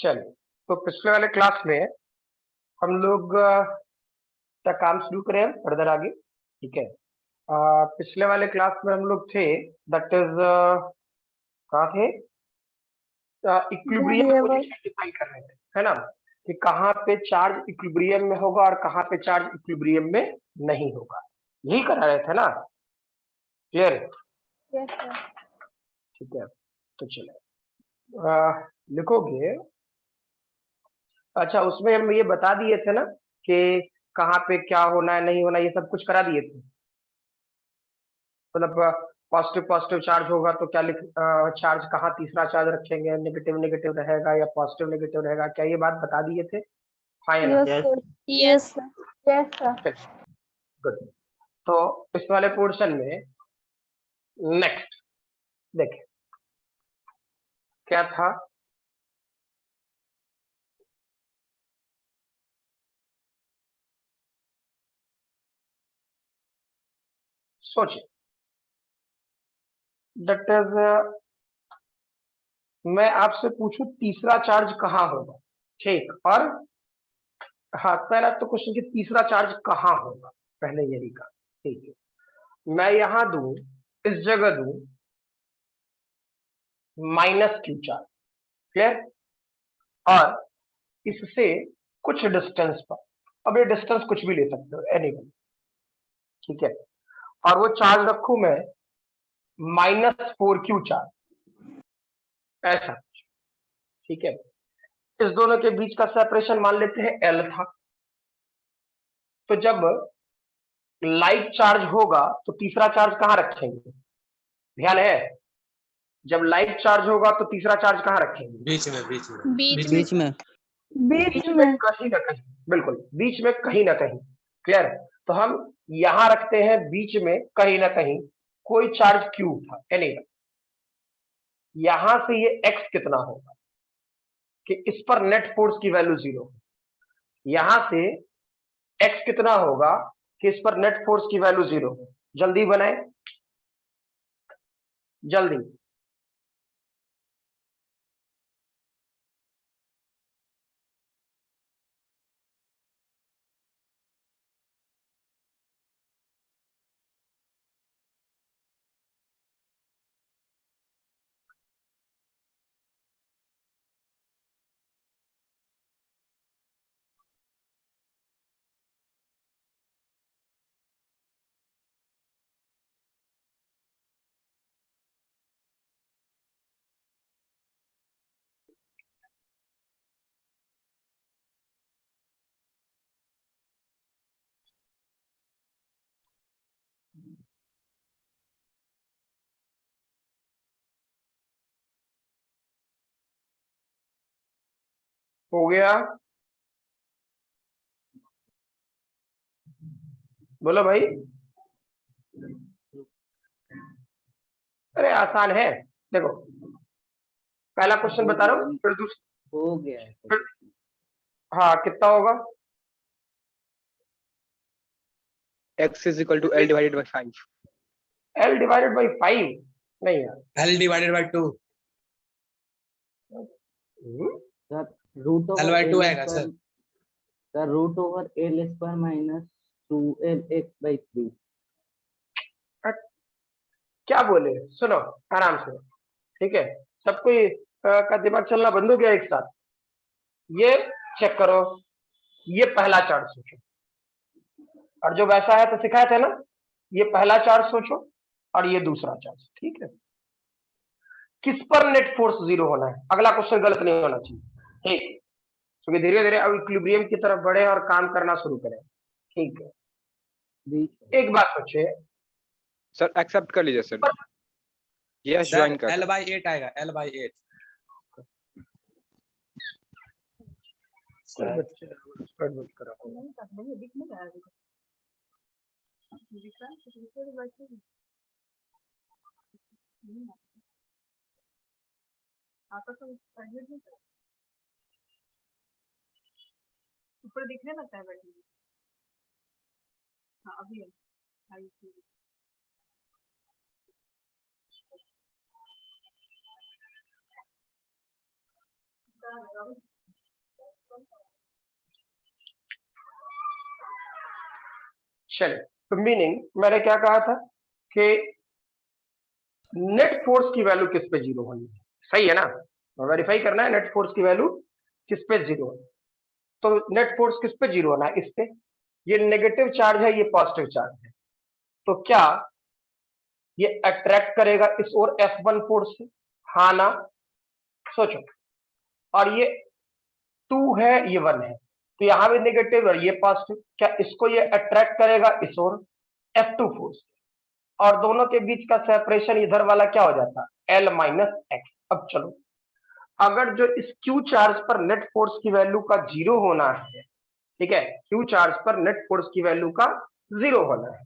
चलिए, तो पिछले वाले क्लास में हम लोग का काम शुरू करें फर्दर आगे। ठीक है, पिछले वाले क्लास में हम लोग थे, दैट इज कहाँ थे, इक्विलिब्रियम पोजीशन डिफाइन कर रहे थे, है ना, कि कहाँ पे चार्ज इक्विलिब्रियम में होगा और कहाँ पे चार्ज इक्विलिब्रियम में नहीं होगा, यही करा रहे थे ना। क्लियर? Yes sir. ठीक है, तो चले लिखोगे। अच्छा, उसमें हम ये बता दिए थे ना कि कहाँ पे क्या होना है नहीं होना, ये सब कुछ करा दिए थे। मतलब पॉजिटिव पॉजिटिव चार्ज होगा तो क्या चार्ज कहाँ तीसरा चार्ज रखेंगे, नेगेटिव नेगेटिव रहेगा या पॉजिटिव नेगेटिव रहेगा, क्या ये बात बता दिए थे? Fine. Yes sir. Yes sir. Good. तो इस वाले पोर्शन में नेक्स्ट देखें क्या था। सोचिए, दैट इज मैं आपसे पूछूं तीसरा चार्ज कहाँ होगा, ठीक, और हाँ, पहला तो क्वेश्चन कि तीसरा चार्ज कहाँ होगा, पहले यही का। ठीक है, मैं यहां दूं, इस जगह दूं -q चार्ज। क्लियर? और इससे कुछ डिस्टेंस पर, अब ये डिस्टेंस कुछ भी ले सकते हो, एनीवन। ठीक है, और वो चार्ज रखूं मैं -4q चार्ज, ऐसा। ठीक है, इस दोनों के बीच का सेपरेशन मान लेते हैं L था। तो जब लाइट चार्ज होगा तो तीसरा चार्ज कहां रखेंगे, ध्यान है? जब लाइट चार्ज होगा तो तीसरा चार्ज कहां रखेंगे? बीच में बीच में बीच बीच में बीच में कहीं ना कहीं, बिल्कुल बीच में कहीं ना कहीं। क्लियर? तो हम यहां रखते हैं बीच में कहीं ना कहीं कोई चार्ज Q था, एनीवन। यहां से ये X कितना होगा कि इस पर नेट फोर्स की वैल्यू 0। यहां से X कितना होगा कि इस पर नेट फोर्स की वैल्यू 0। जल्दी बनाए, जल्दी। हो गया? बोलो भाई। अरे आसान है, देखो पहला क्वेश्चन बता रहा हूँ, फिर दूसरा हो गया है। फिर हाँ, कितना होगा? x is equal to L divided by 5. L divided by 5 नहीं यार, L divided by 2 sir root L over by 2 L आएगा sir. Sir root over L square minus 2LX by 3। क्या बोले, सुनो आराम से। ठीक है, सबको का दिमाग चलना बंद हो गया एक साथ। ये चेक करो, ये पहला चार्ज सोचो, और जो वैसा है तो सिखाए थे ना, ये पहला चार्ज सोचो और ये दूसरा चार्ज। ठीक है, किस पर नेट फोर्स 0 होना है, अगला क्वेश्चन गलत नहीं होना चाहिए। ठीक, क्योंकि धीरे धीरे अब इक्विलिब्रियम की तरफ बढ़े और काम करना शुरू करें। ठीक है, एक बात सोचिए सर एक्सेप्ट कर लीजिए सर, यस सर ज्वाइन कर। L by 8 आएगा, L by 8। ऊपर दिखने लगता है बैठने में। हाँ अभी है। चलिए, तो मीनिंग मैंने क्या कहा था कि नेट फोर्स की वैल्यू किस पे जीरो होनी है, सही है ना? वेरीफाई करना है नेट फोर्स की वैल्यू किस पे जीरो है। तो नेट फोर्स किस पे जीरो होना है? इस पे। ये नेगेटिव चार्ज है, ये पॉजिटिव चार्ज है, तो क्या ये अट्रैक्ट करेगा इस ओर F1 फोर्स से? हाँ ना? सोचो। और ये 2 है, ये 1 है, तो यहां भी नेगेटिव और ये पॉजिटिव, क्या इसको ये अट्रैक्ट करेगा इस ओर F2 फोर्स? और दोनों के बीच का सेपरेशन इधर वाला क्या हो जाता? L minus x. अब चलो, अगर जो इस Q चार्ज पर नेट फोर्स की वैल्यू का जीरो होना है, ठीक है, Q चार्ज पर नेट फोर्स की वैल्यू का जीरो होना है,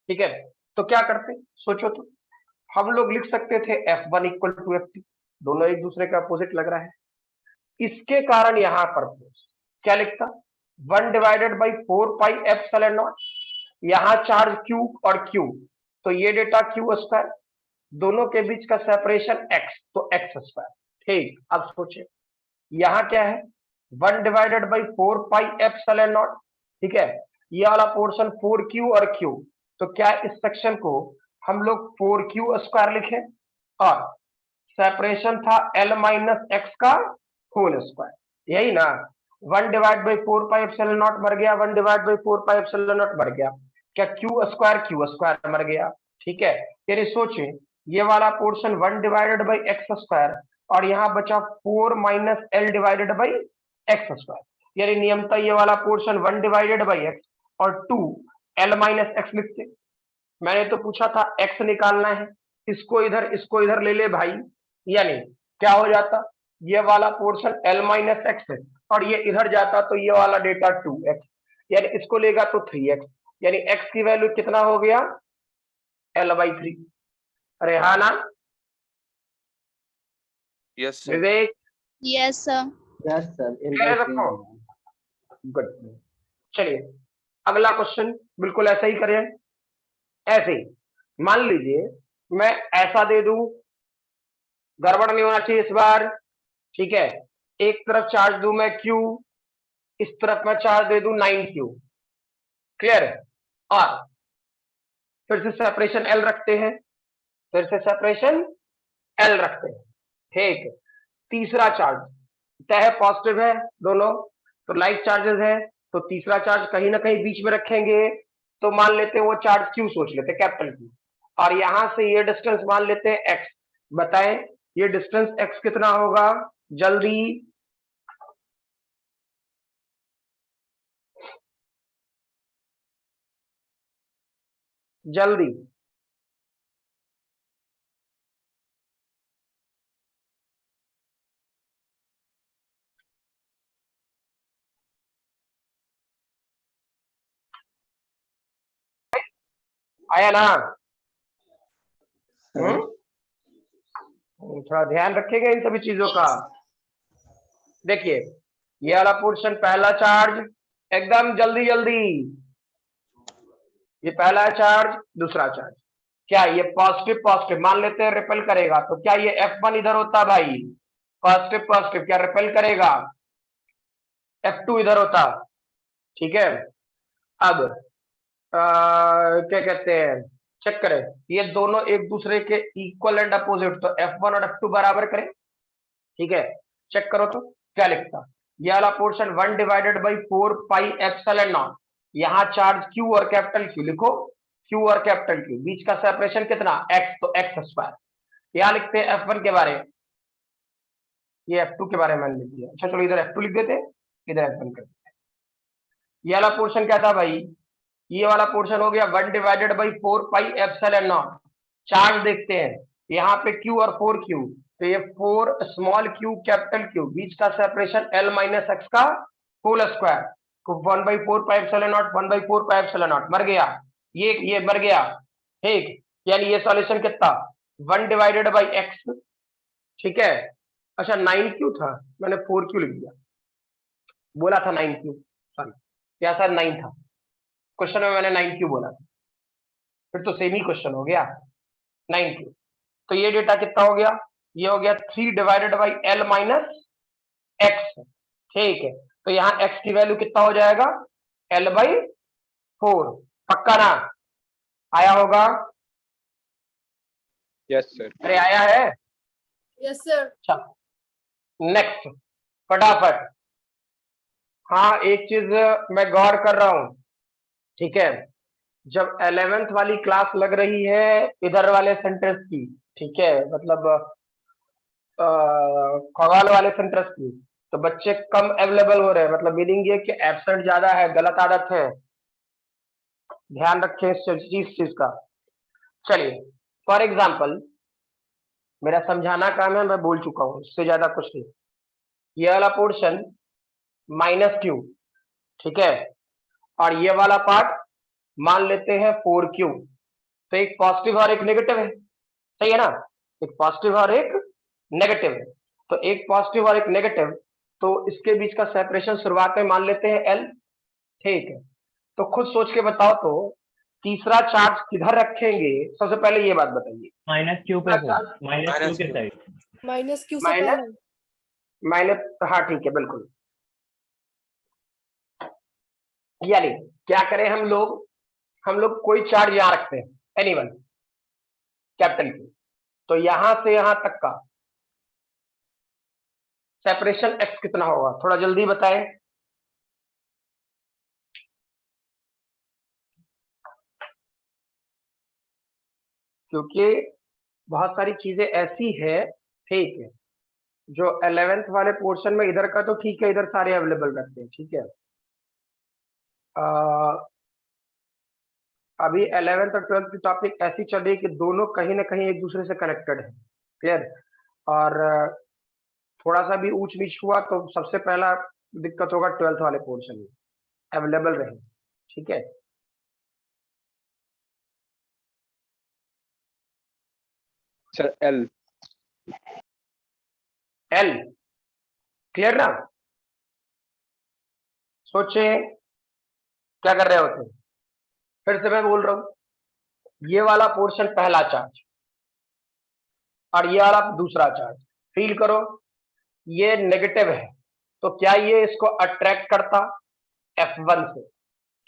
ठीक है, तो क्या करते? सोचो तो, हम लोग लिख सकते थे F1 इक्वल टू F2, दोनों एक दूसरे के अपोजिट लग रहा है। इसके कारण यहां पर फोर्स क्या लिखता? 1 divided by 4 pi epsilon not, यहां चार्ज Q और Q, तो ये डेटा Q स्क्वायर, दोनों के बीच का सेपरेशन x, तो x स्क्वायर। ठीक, अब सोचिए यहां क्या है? 1 divided by 4 pi epsilon naught, ठीक है, ये वाला पोर्शन 4Q और Q, तो क्या इस सेक्शन को हम लोग 4Q स्क्वायर लिखें? और सेपरेशन था L माइनस एक्स का होल स्क्वायर, यही ना? 1 divide by 4 pi epsilon not मर गया, 1 divide by 4 pi epsilon not मर गया, क्या Q स्क्वायर मर गया, ठीक है। यानी सोचिए ये वाला portion 1 divided by x square, और यहां बचा 4 minus L divided by x square, यानी नियमता ये वाला पोर्शन 1 डिवाइडेड बाई एक्स और 2 एल माइनस एक्स लिखते। मैंने तो पूछा था एक्स निकालना है, इसको इधर ले ले भाई, यानी क्या हो जाता? ये वाला पोर्शन L माइनस एक्स है, और ये इधर जाता तो ये वाला डेटा 2x, यानी इसको लेगा तो 3x, यानी x की वैल्यू कितना हो गया? L/3। अरे हाँ ना? Yes, sir. विवेक, Yes, sir. Yes sir, clear रखो। गुड। चलिए अगला क्वेश्चन बिल्कुल ऐसा ही करें। ऐसे ही मान लीजिए मैं ऐसा दे दूं, गड़बड़ नहीं होना चाहिए इस बार, ठीक है। एक तरफ चार्ज दूं मैं Q, इस तरफ मैं चार्ज दे दूं 9Q, क्लियर है। और फिर से सेपरेशन L रखते हैं, फिर से सेपरेशन L रखते हैं, ठीक। तीसरा चार्ज तय है, पॉजिटिव है दोनों, तो लाइक चार्जेस है, तो तीसरा चार्ज कहीं ना कहीं बीच में रखेंगे, तो मान लेते हैं वो चार्ज Q सोच लेते हैं, कैपिटल Q, और यहां से ये डिस्टेंस मान लेते हैं x। बताएं ये डिस्टेंस x कितना होगा? जल्दी, जल्दी। आया ना? थोड़ा ध्यान रखिएगा इन सभी चीजों का। देखिए ये वाला पोर्शन पहला चार्ज, एकदम जल्दी जल्दी, ये पहला चार्ज, दूसरा चार्ज, क्या ये पॉजिटिव पॉजिटिव मान लेते हैं रिपेल करेगा, तो क्या ये F1 इधर होता भाई? पॉजिटिव पॉजिटिव क्या रिपेल करेगा? F2 इधर होता, ठीक है। अब क्या कहते हैं, चेक करें, ये दोनों एक दूसरे के इक्वल एंड अपोजिट, तो F1 और F2 बराबर करें, ठीक है। चेक करो तो क्या लिखता? ये वाला portion 1 divided by 4 pi epsilon not, यहां चार्ज Q और कैपिटल Q लिखो, Q और कैपिटल Q, बीच का सेपरेशन कितना? x, तो x स्क्वायर। यहां लिखते हैं F1 के बारे में, ये F2 के बारे में मान लीजिए। अच्छा चलो इधर F2 लिख देते, इधर F1 कर देते। ये वाला पोर्शन क्या था भाई? ये वाला पोर्शन हो गया 1 divided by 4 pi epsilon not. Charge देखते हैं यहाँ पे Q और 4Q, तो ये 4 स्मॉल q कैपिटल Q, बीच का सेपरेशन L माइनस एक्स का होल स्क्वायर, तो 1/4 पाई epsilon not, 1/4 pi epsilon not मर गया, ये मर गया, ठीक। यानी ये सॉल्यूशन कितना? 1 डिवाइडेड बाई एक्स, ठीक है। अच्छा 9Q था, मैंने 4Q लिख दिया, बोला था 9Q, सॉरी क्या सर 9 था, क्वेश्चन में मैंने 9Q बोला था, फिर तो सेम ही क्वेश्चन हो गया 9Q। तो ये डेटा कितना हो गया? ये हो गया 3 divided by L minus x, ठीक है। तो यहाँ x की वैल्यू कितना हो जाएगा? L/4, पक्का ना? आया होगा? Yes, sir. अरे आया है? Yes, sir. चलो नेक्स्ट, फटाफट। हाँ एक चीज मैं गौर कर रहा हूं, ठीक है, जब 11th वाली क्लास लग रही है इधर वाले सेंटर्स की, ठीक है, मतलब खगाल वाले सेंटर्स की, तो बच्चे कम अवेलेबल हो रहे हैं, मतलब मीनिंग ये कि एब्सेंट ज्यादा है, गलत आदत है, ध्यान रखें इस चीज का। चलिए फॉर एग्जाम्पल, मेरा समझाना काम है, मैं बोल चुका हूं, इससे ज्यादा कुछ नहीं। ये वाला पोर्शन -q, ठीक है, और ये वाला पार्ट मान लेते हैं 4q। तो एक पॉजिटिव और एक नेगेटिव है, सही है ना? एक पॉजिटिव और एक नेगेटिव है, तो एक पॉजिटिव और एक नेगेटिव, तो इसके बीच का सेपरेशन शुरुआत में मान लेते हैं L, ठीक है। तो खुद सोच के बताओ तो तीसरा चार्ज किधर रखेंगे? सबसे पहले ये बात बताइए। -q पे सर, -q के साइड। -q से माइनस पहले। माइनस, हाँ ठीक है बिल्कुल। यानी क्या करें हम लोग कोई चार्ज यहां रखते हैं, एनीवन, कैपिटल की, तो यहां से यहां तक का सेपरेशन x कितना होगा? थोड़ा जल्दी बताएं। क्योंकि बहुत सारी चीजें ऐसी है, ठीक है, जो 11th वाले पोर्शन में इधर का तो ठीक है, इधर सारे अवेलेबल रखते हैं, ठीक है। अभी 11th और 12th की टॉपिक ऐसी चल रही है कि दोनों कहीं ना कहीं एक दूसरे से कनेक्टेड है, क्लियर। और थोड़ा सा भी ऊंच नीच हुआ तो सबसे पहला दिक्कत होगा 12th वाले पोर्शन में, अवेलेबल रहे, ठीक है। Sir, L. L क्लियर ना? सोचे क्या कर रहे होते? फिर से मैं बोल रहा हूं, ये वाला पोर्शन पहला चार्ज और ये वाला दूसरा चार्ज, फील करो ये नेगेटिव है, तो क्या ये इसको अट्रैक्ट करता F1 से,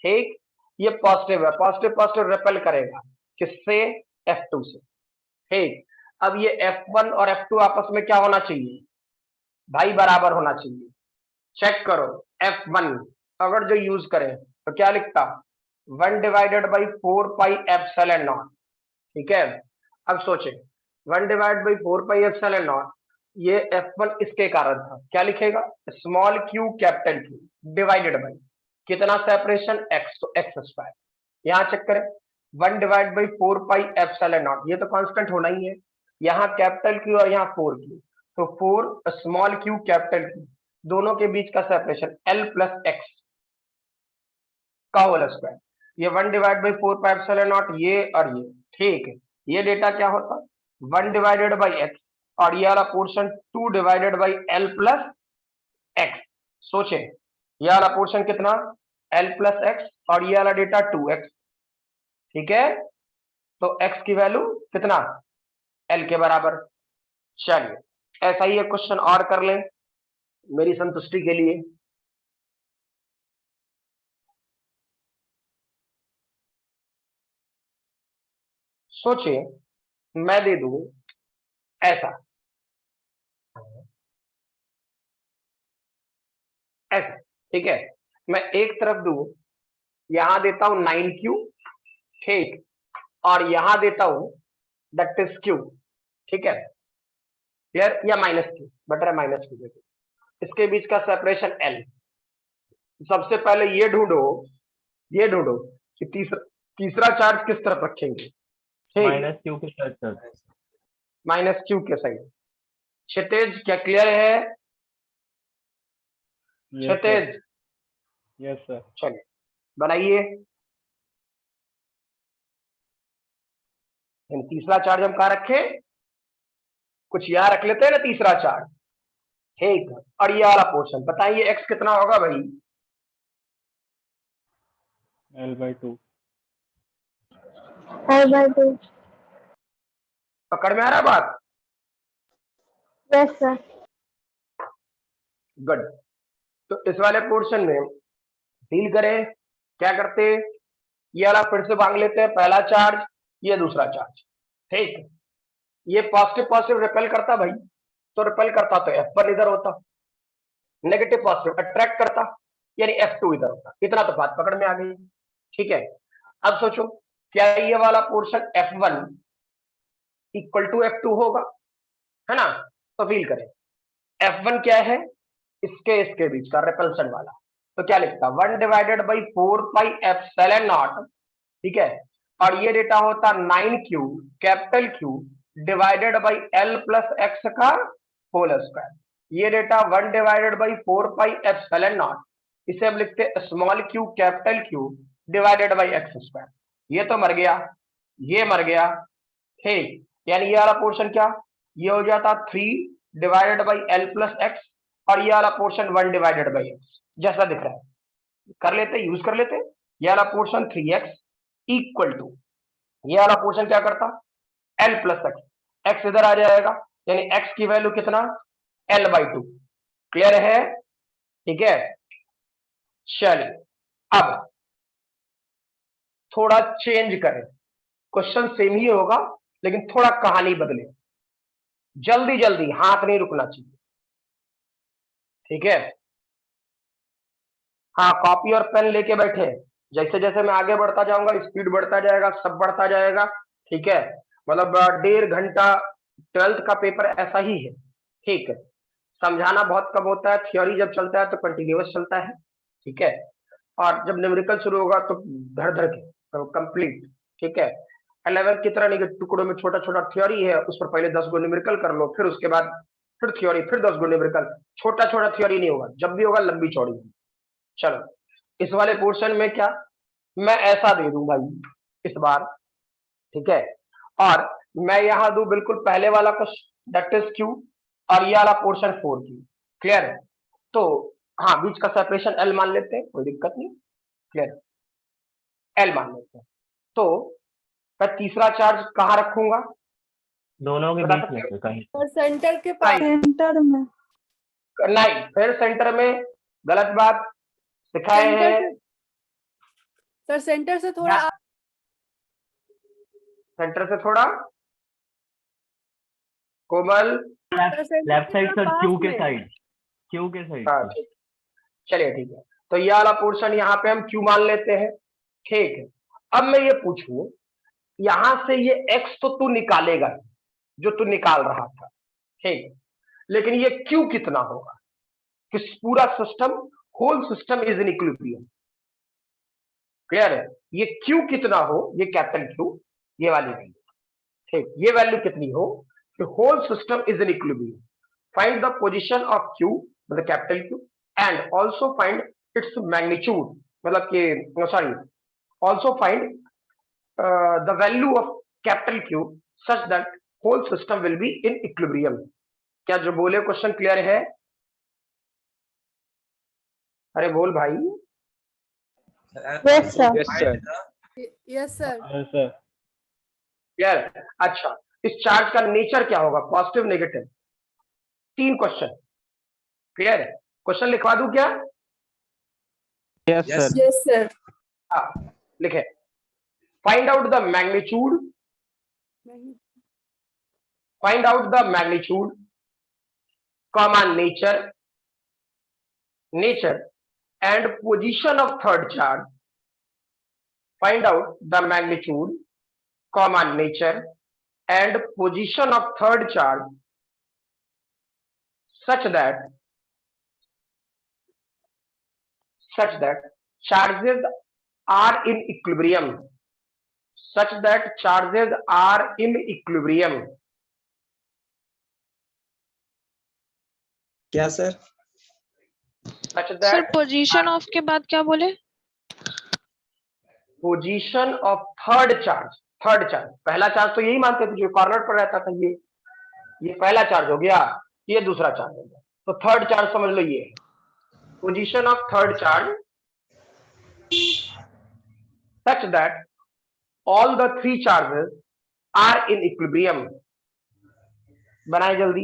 ठीक। ये पॉजिटिव है, पॉजिटिव पॉजिटिव रिपेल करेगा, किससे? F2 से, ठीक। अब ये F1 और F2 आपस में क्या होना चाहिए भाई? बराबर होना चाहिए। चेक करो, F1 अगर जो यूज करें तो क्या लिखता? 1/4πε0, ठीक है। अब सोचे 1/4πε0, ये F1 इसके कारण था, क्या लिखेगा? Small q capital Q divided by कितना सेपरेशन? x, तो x²। यहां चेक करें 1/4πε0, ये तो कांस्टेंट होना ही है, यहाँ कैपिटल Q और यहाँ 4q, तो 4 स्मॉल q कैपिटल Q, दोनों के बीच का सेपरेशन L प्लस x का होल स्क्वायर। ये 1/4πε0 ये और ये, ठीक है। ये डेटा क्या होता? 1/x, और ये वाला पोर्शन 2/L प्लस x। सोचे ये वाला पोर्शन कितना? L प्लस x, और ये वाला डेटा 2x, ठीक है। तो x की वैल्यू कितना? L के बराबर। चलिए ऐसा ही एक क्वेश्चन और कर लें मेरी संतुष्टि के लिए। सोचिए मैं दे दूं ऐसा, ऐसा, ठीक है। मैं एक तरफ दूं, यहां देता हूं 9q, ठीक, और यहां देता हूं दैट इज q, ठीक है, क्लियर, या -q, बेटर है -q देते। इसके बीच का सेपरेशन L। सबसे पहले ये ढूंढो कि तीसरा चार्ज किस तरफ रखेंगे, ठीक, -q के साइड सर। -q के साइड। क्षितिज क्या क्लियर है? क्षितिज, यस सर। चलिए बनाइए। तीसरा चार्ज हम कहाँ रखे? कुछ यहाँ रख लेते हैं ना तीसरा चार्ज, ठीक। और ये वाला पोर्शन बताइए x कितना होगा भाई? L/2। L/2। पकड़ में आ रहा बात? Yes, sir. गुड। तो इस वाले पोर्शन में डील करें, क्या करते? ये वाला फिर से मांग लेते हैं, पहला चार्ज, ये दूसरा चार्ज। ठीक, ये पॉजिटिव पॉजिटिव रिपेल करता भाई, तो रिपेल करता तो F1 इधर होता, नेगेटिव पॉजिटिव अट्रैक्ट करता, यानी F2 इधर होता। इतना तो बात पकड़ में आ गई। ठीक है, अब सोचो क्या ये वाला portion F1 equal to F2 होगा, है ना? तो फील करें, F1 क्या है, इसके बीच का रिपल्सन वाला, तो क्या लिखता, 1 डिवाइडेड बाई 4πε0। ठीक है, और ये डेटा होता 9Q capital Q divided by L plus x का होल स्क्वायर। ये डेटा 1 डिवाइडेड बाई 4πε0, इसे हम लिखते small q capital Q divided by x square. ये तो मर गया, ये मर गया। ठीक, यानी ये वाला पोर्शन क्या, ये हो जाता 3 divided by L plus x, और ये वाला पोर्शन 1 डिवाइडेड बाई एक्स, जैसा दिख रहा है। कर लेते, यूज कर लेते, ये वाला पोर्शन 3x इक्वल टू, ये वाला पोर्शन क्या करता, L प्लस एक्स, एक्स इधर आ जाएगा, यानी x की वैल्यू कितना, L/2। क्लियर है? ठीक है, चलिए अब थोड़ा चेंज करें, क्वेश्चन सेम ही होगा लेकिन थोड़ा कहानी बदले। जल्दी जल्दी, हाथ नहीं रुकना चाहिए। ठीक है, हाँ, कॉपी और पेन लेके बैठे, जैसे जैसे मैं आगे बढ़ता जाऊंगा स्पीड बढ़ता जाएगा, सब बढ़ता जाएगा। ठीक है, मतलब 1.5 घंटा 12th का पेपर ऐसा ही है। ठीक है, समझाना बहुत कम होता है, थ्योरी जब चलता है तो कंटिन्यूअस चलता है। ठीक है, और जब न्यूमेरिकल शुरू होगा तो धड़ धड़ के, तो कंप्लीट। ठीक है, 11th की तरह नहीं कि टुकड़ों में छोटा छोटा थ्योरी है, उस पर पहले 10 गो न्यूमेरिकल कर लो, फिर उसके बाद फिर थ्योरी, फिर 10 गो न्यूमेरिकल। छोटा छोटा थ्योरी नहीं होगा, जब भी होगा लंबी चौड़ी होगी। चलो, इस वाले पोर्शन में क्या मैं ऐसा दे दूं भाई इस बार। ठीक है, और मैं यहां दूं बिल्कुल पहले वाला क्वेश्चन, दैट इज Q, और ये वाला पोर्शन 4Q। क्लियर है? तो हाँ, बीच का सेपरेशन L मान लेते हैं, कोई दिक्कत नहीं। क्लियर, L मान लेते हैं। तो मैं तीसरा चार्ज कहाँ रखूंगा, दोनों के बता बीच में सकते से कहीं। और सेंटर के पास। नहीं, सेंटर में। नहीं, फिर सेंटर में, गलत बात सिखाए सेंटर हैं। से, सर सेंटर से थोड़ा सेंटर से थोड़ा, कोमल। लेफ्ट साइड सर, पास क्यू के में। साइड, क्यू के साइड हाँ सर। ठीक, चलिए ठीक है, तो ये वाला पोर्शन यहाँ पे हम Q मान लेते हैं। ठीक है, अब मैं ये पूछूं, यहां से ये X तो तू निकालेगा ही, जो तू निकाल रहा था। ठीक, लेकिन ये Q कितना होगा, कि पूरा system, whole system is in equilibrium. Clear है? ये Q कितना हो, ये कैपिटल Q, ये वाली वैल्यू। ठीक, ये वैल्यू कितनी हो कि whole system is in equilibrium. Find the position of Q, मतलब capital Q, and also find its magnitude, मतलब कि sorry, also find the value of capital Q such that whole system will be in equilibrium. क्या जो बोले question clear है? अरे बोल भाई। Yes, sir. Yes, sir. Yes sir. Sir clear? अच्छा, इस चार्ज का नेचर क्या होगा, पॉजिटिव नेगेटिव? 3 क्वेश्चन। क्लियर है? क्वेश्चन लिखवा दूं क्या? Yes, Yes. sir. Yes sir. हाँ, लिखे, find out the magnitude, find out the magnitude, comma nature, nature and position of third charge, find out the magnitude, comma nature and position of third charge such that charges are in equilibrium, such that charges are in equilibrium. क्या sir? such sir that position of के बाद क्या बोले? Position of third charge, third charge, पहला charge तो यही मानते थे जो कॉर्नर पर रहता था, ये पहला चार्ज हो गया, ये दूसरा चार्ज हो गया, तो थर्ड चार्ज समझ लो ये है position of third charge such that all the 3 charges are in equilibrium. बनाए जल्दी।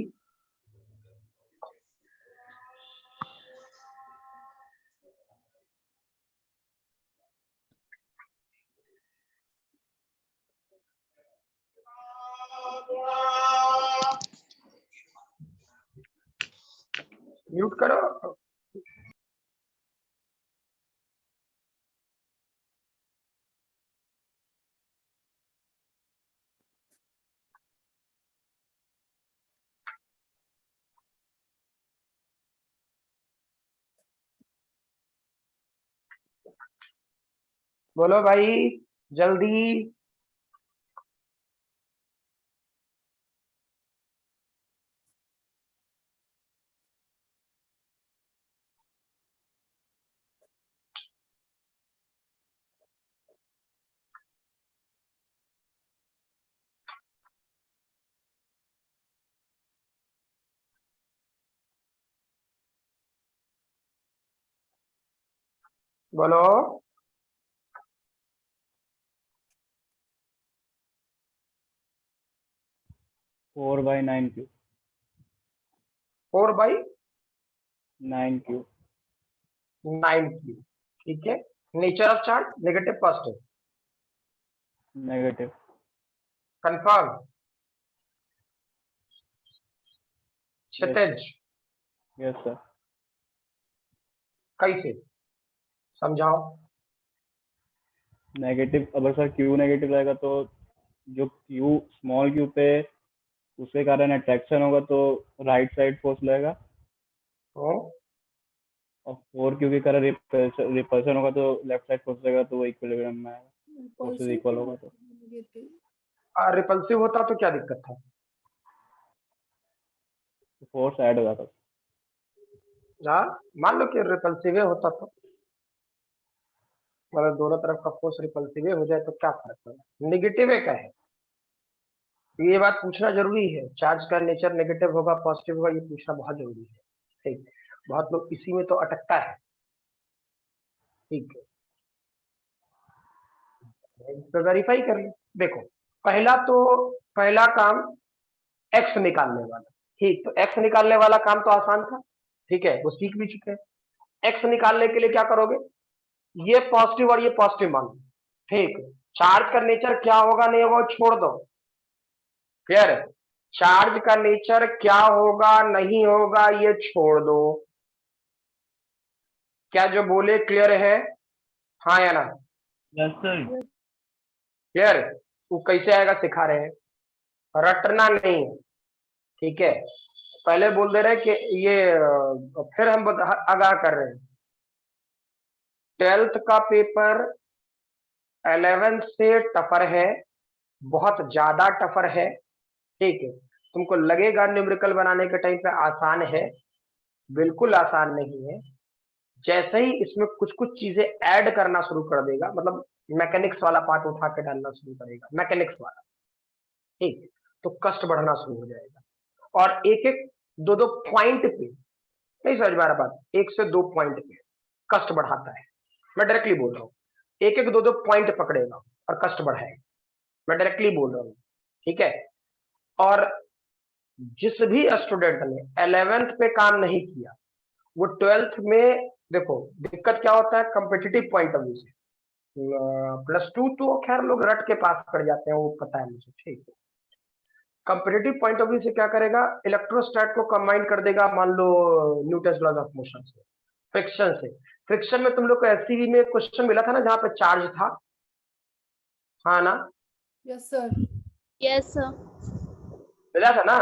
म्यूट करो। बोलो भाई, जल्दी। बोलो। 4/9 क्यूब। 4/9 क्यूब। ठीक है। Nature of charge negative positive. Negative. Confirm. Kshitij. Yes sir. कैसे समझाओ। नेगेटिव, अगर सर क्यू नेगेटिव रहेगा तो जो क्यू स्मॉल क्यू पे उसके कारण अट्रैक्शन होगा तो राइट साइड फोर्स लगेगा, तो और 4 क्यू के कारण रिपल्सन होगा तो लेफ्ट साइड फोर्स लगेगा, तो वो इक्विलिब्रियम में आएगा, फोर्सेस इक्वल होगा तो। रिपल्सिव होता तो क्या दिक्कत था? फोर्स ऐड हो जाता। हाँ, मान लो कि रिपल्सिव होता तो, मतलब दोनों तरफ का फोर्स रिपल्सिव हो जाए तो क्या फर्क पड़ेगा? नेगेटिव है क्या है? तो ये बात पूछना जरूरी है। चार्ज का नेचर नेगेटिव होगा पॉजिटिव होगा, ये पूछना बहुत जरूरी है। ठीक, बहुत लोग इसी में तो अटकता है। ठीक है, तो वेरीफाई कर ले। देखो, पहला काम एक्स निकालने वाला। ठीक, तो एक्स निकालने वाला काम तो आसान था। ठीक है, वो सीख भी चुके हैं। एक्स निकालने के लिए क्या करोगे? ये पॉजिटिव और ये पॉजिटिव मान लो। ठीक, चार्ज का नेचर क्या होगा नहीं होगा छोड़ दो। क्लियर है? चार्ज का नेचर क्या होगा नहीं होगा ये छोड़ दो। क्या जो बोले क्लियर है? हाँ या ना? Yes sir. क्लियर? वो कैसे आएगा सिखा रहे हैं, रटना नहीं है। ठीक है, पहले बोल दे रहे कि ये फिर हम आगाह कर रहे हैं। 12th का पेपर 11th से टफर है, बहुत ज्यादा टफर है। ठीक है, तुमको लगेगा न्यूमेरिकल बनाने के टाइम पे आसान है, बिल्कुल आसान नहीं है। जैसे ही इसमें कुछ कुछ चीजें ऐड करना शुरू कर देगा, मतलब मैकेनिक्स वाला पार्ट उठा के डालना शुरू करेगा, मैकेनिक्स वाला, ठीक, तो कष्ट बढ़ना शुरू हो जाएगा। और एक एक दो दो पॉइंट पे, नहीं समझ में आ रहा बात, 1 से 2 पॉइंट पे कष्ट बढ़ाता है। मैं डायरेक्टली बोल रहा हूँ, एक एक दो दो पॉइंट पकड़ेगा और कष्ट बढ़ाएगा। मैं डायरेक्टली बोल रहा हूँ, ठीक है। और जिस भी स्टूडेंट ने 11th पे काम नहीं किया, वो 12th में, देखो दिक्कत क्या होता है कॉम्पिटिटिव पॉइंट ऑफ व्यू से। +2 तो खैर लोग रट के पास कर जाते हैं, वो पता है मुझे। ठीक है, कॉम्पिटिटिव पॉइंट ऑफ व्यू से क्या करेगा, इलेक्ट्रोस्टैट को कंबाइन कर देगा, मान लो न्यूटन्स लॉज ऑफ मोशन से, फ्रिक्शन से। फ्रिक्शन में तुम लोग को एससीवी में क्वेश्चन मिला था ना जहां पे चार्ज था, हाँ ना? Yes sir. Yes sir. मिला था ना?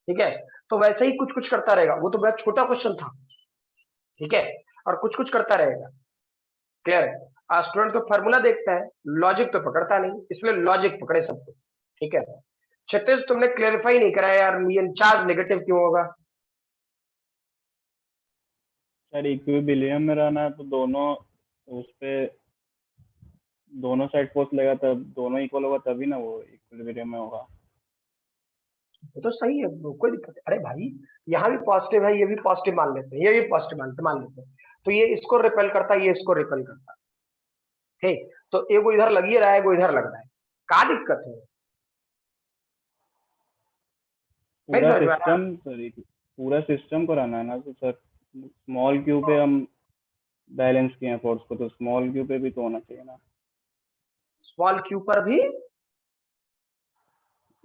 ठीक है, तो वैसे ही कुछ कुछ करता रहेगा। वो तो बहुत छोटा क्वेश्चन था, ठीक है, और कुछ कुछ करता रहेगा। क्लियर? स्टूडेंट तो फॉर्मूला देखता है, लॉजिक तो पकड़ता नहीं, इसलिए लॉजिक पकड़े सबको। ठीक है, क्षितिज तुमने क्लेरिफाई नहीं कराया यार, ये चार्ज नेगेटिव क्यों होगा? सर इक्विलिब्रियम में रहना है तो दोनों उस पे दोनों साइड फोर्स लगेगा, तब दोनों इक्वल होगा तभी ना वो इक्विलिब्रियम में होगा। वो तो सही है, वो कोई दिक्कत है। अरे भाई, यहाँ भी पॉजिटिव है, ये भी पॉजिटिव मान लेते हैं, ये भी पॉजिटिव मान लेते हैं, तो ये इसको रिपेल करता है, ये इसको रिपेल करता है। ठीक, तो एगो इधर लग ही रहा है, एगो इधर लग रहा है, क्या दिक्कत है? नहीं पूरा समझ में आ रहा? सिस्टम सर, पूरा सिस्टम को रहना है ना, तो सर स्मॉल क्यू पे हम बैलेंस किए हैं फोर्स को, तो स्मॉल क्यू पे भी तो होना चाहिए ना, स्मॉल क्यू पर भी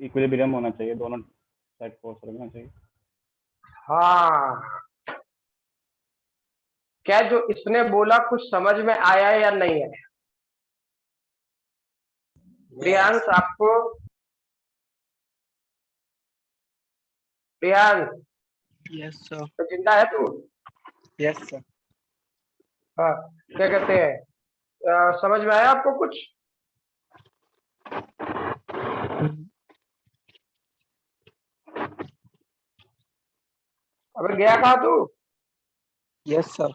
इक्विलिब्रियम होना चाहिए, दोनों साइड फोर्स रखना चाहिए। हाँ, क्या जो इसने बोला कुछ समझ में आया या नहीं आया? प्रियांश आपको, प्रियांश यस सर। तो जिंदा है तू? Yes sir. हाँ, क्या कहते हैं, समझ में आया आपको कुछ? अबे गया कहाँ तू? Yes sir.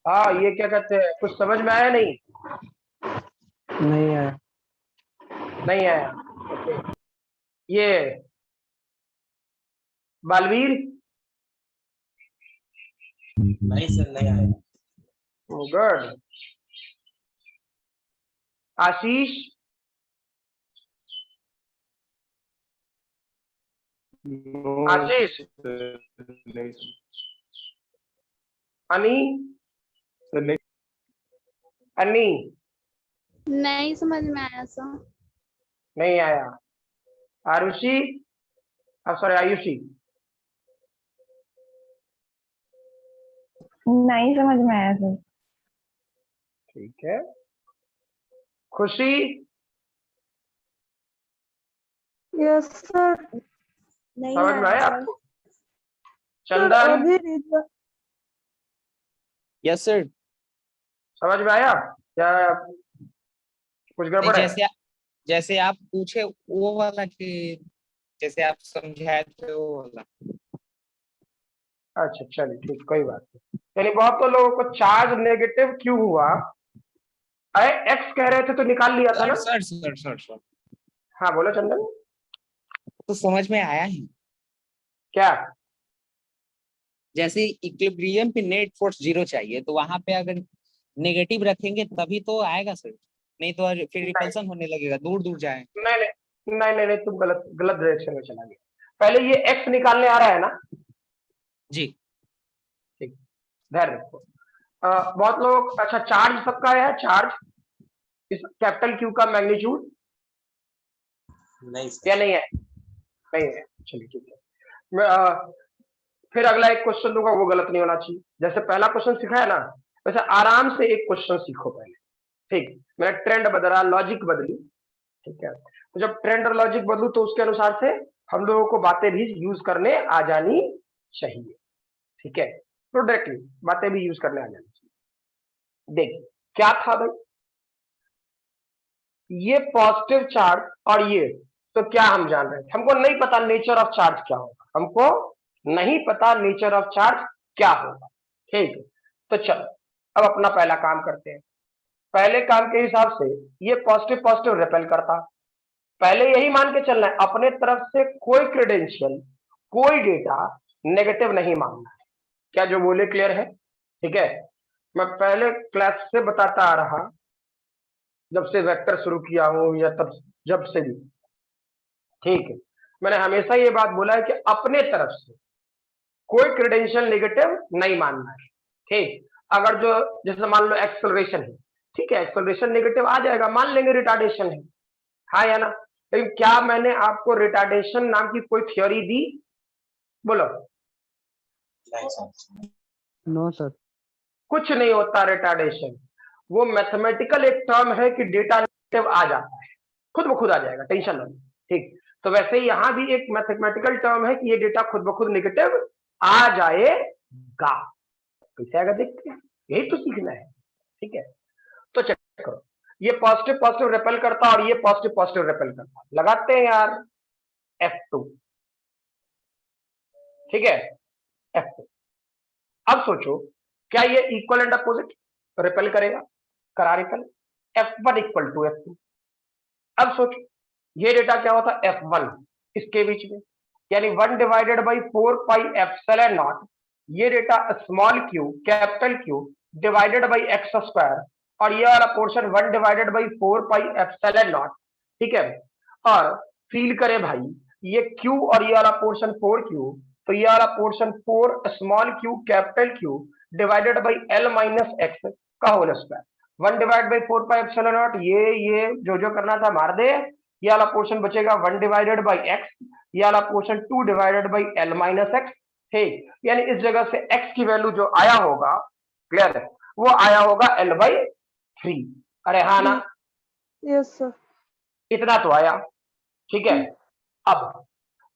हाँ, ये क्या कहते हैं, कुछ समझ में आया नहीं? नहीं आया। नहीं आया, ओके। ये बालवीर, नहीं सर, नहीं आया। गुड। आशीष, आशीष, अनी, अनी, नहीं समझ में आया सर। नहीं आया। आरुषि, सॉरी आयुषी, नहीं समझ में आया सर। ठीक है। खुशी, यस सर। समझ में आया आपको? चंदन, यस सर। समझ में आया क्या? कुछ गड़बड़ है? जैसे आप पूछे वो वाला कि जैसे आप समझाए थे वो वाला। अच्छा चलिए ठीक, कोई बात नहीं। यानी बहुत तो लोगों को चार्ज नेगेटिव क्यों हुआ? अरे एक्स कह रहे थे तो निकाल लिया था ना? सर सर सर सर हाँ बोलो चंदन। तो समझ में आया ही। क्या? जैसे इक्विलिब्रियम पे नेट फोर्स 0 चाहिए, तो वहां पे अगर नेगेटिव रखेंगे तभी तो आएगा सर, नहीं तो फिर रिपल्सन होने लगेगा, दूर दूर जाए। नहीं नहीं नहीं नहीं, नहीं तुम गलत गलत डायरेक्शन में चला गया। पहले ये एक्स निकालने आ रहा है ना? जी ठीक, ध्यान रखो। बहुत लोग, अच्छा चार्ज सबका है, चार्ज इस कैपिटल क्यू का मैग्नीट्यूड नहीं या नहीं है? नहीं है, चलिए ठीक है। मैं फिर अगला एक क्वेश्चन दूंगा, वो गलत नहीं होना चाहिए। जैसे पहला क्वेश्चन सीखा है ना, वैसे आराम से एक क्वेश्चन सीखो पहले। ठीक, मैंने ट्रेंड बदला, लॉजिक बदली, ठीक है। तो जब ट्रेंड और लॉजिक बदलू तो उसके अनुसार से हम लोगों को बातें भी यूज करने आ जानी चाहिए, ठीक है। तो डायरेक्टली बातें भी यूज करने आ जानी चाहिए। देखिए क्या था भाई, ये पॉजिटिव चार्ज और ये, तो क्या हम जान रहे थे? हमको नहीं पता नेचर ऑफ चार्ज क्या होगा, हमको नहीं पता नेचर ऑफ चार्ज क्या होगा, ठीक है। तो चलो अब अपना पहला काम करते हैं। पहले काम के हिसाब से ये पॉजिटिव पॉजिटिव रिपेल करता, पहले यही मान के चलना है अपने तरफ से कोई क्रेडेंशियल, कोई डेटा नेगेटिव नहीं मानना है। क्या जो बोले क्लियर है? ठीक है। मैं पहले क्लास से बताता आ रहा, जब से वेक्टर शुरू किया हूं या तब जब से भी, ठीक है, मैंने हमेशा ये बात बोला है कि अपने तरफ से कोई क्रेडेंशियल नेगेटिव नहीं मानना है, ठीक। अगर जो जैसे मान लो एक्सेलरेशन है, ठीक है, एक्सेलरेशन नेगेटिव आ जाएगा, मान लेंगे रिटार्डेशन है, हाँ या ना? लेकिन क्या मैंने आपको रिटार्डेशन नाम की कोई थ्योरी दी? बोलो। No sir. कुछ नहीं होता रिटार्डेशन, वो मैथमेटिकल एक टर्म है कि डेटा नेगेटिव आ जाता है, खुद ब खुद आ जाएगा, टेंशन नहीं, ठीक। तो वैसे ही यहां भी एक मैथमेटिकल टर्म है कि ये डेटा खुद ब खुद नेगेटिव आ जाएगा। कैसे आएगा देखते हैं, यही तो सीखना है, ठीक है। तो चेक करो, ये पॉजिटिव पॉजिटिव रिपेल करता और ये पॉजिटिव पॉजिटिव रिपेल करता, लगाते हैं यार F2, ठीक है, F2। अब सोचो क्या ये इक्वल एंड अपोजिट रिपेल करेगा? करा repel, F1 equal to F2। अब सोचो ये डेटा क्या होता? F1 इसके बीच में, यानी 1 divided by 4 pi epsilon naught, ये डेटा small Q capital Q divided by x square, और ये वाला portion 1 divided by 4 pi epsilon naught, ठीक है। और फील करें भाई, ये क्यू और ये वाला पोर्शन 4Q, तो ये वाला portion 4 small Q capital Q divided by L minus x का whole square, 1 divide by 4 pi epsilon naught, ये जो करना था मार दे, ये वाला पोर्शन बचेगा 1 डिवाइडेड बाई एक्स, ये वाला portion 2 divided by L minus x, ठीक। यानी इस जगह से x की वैल्यू जो आया होगा क्लियर है? वो आया होगा L/3। अरे हाँ ना, यस सर। इतना तो आया। ठीक है, अब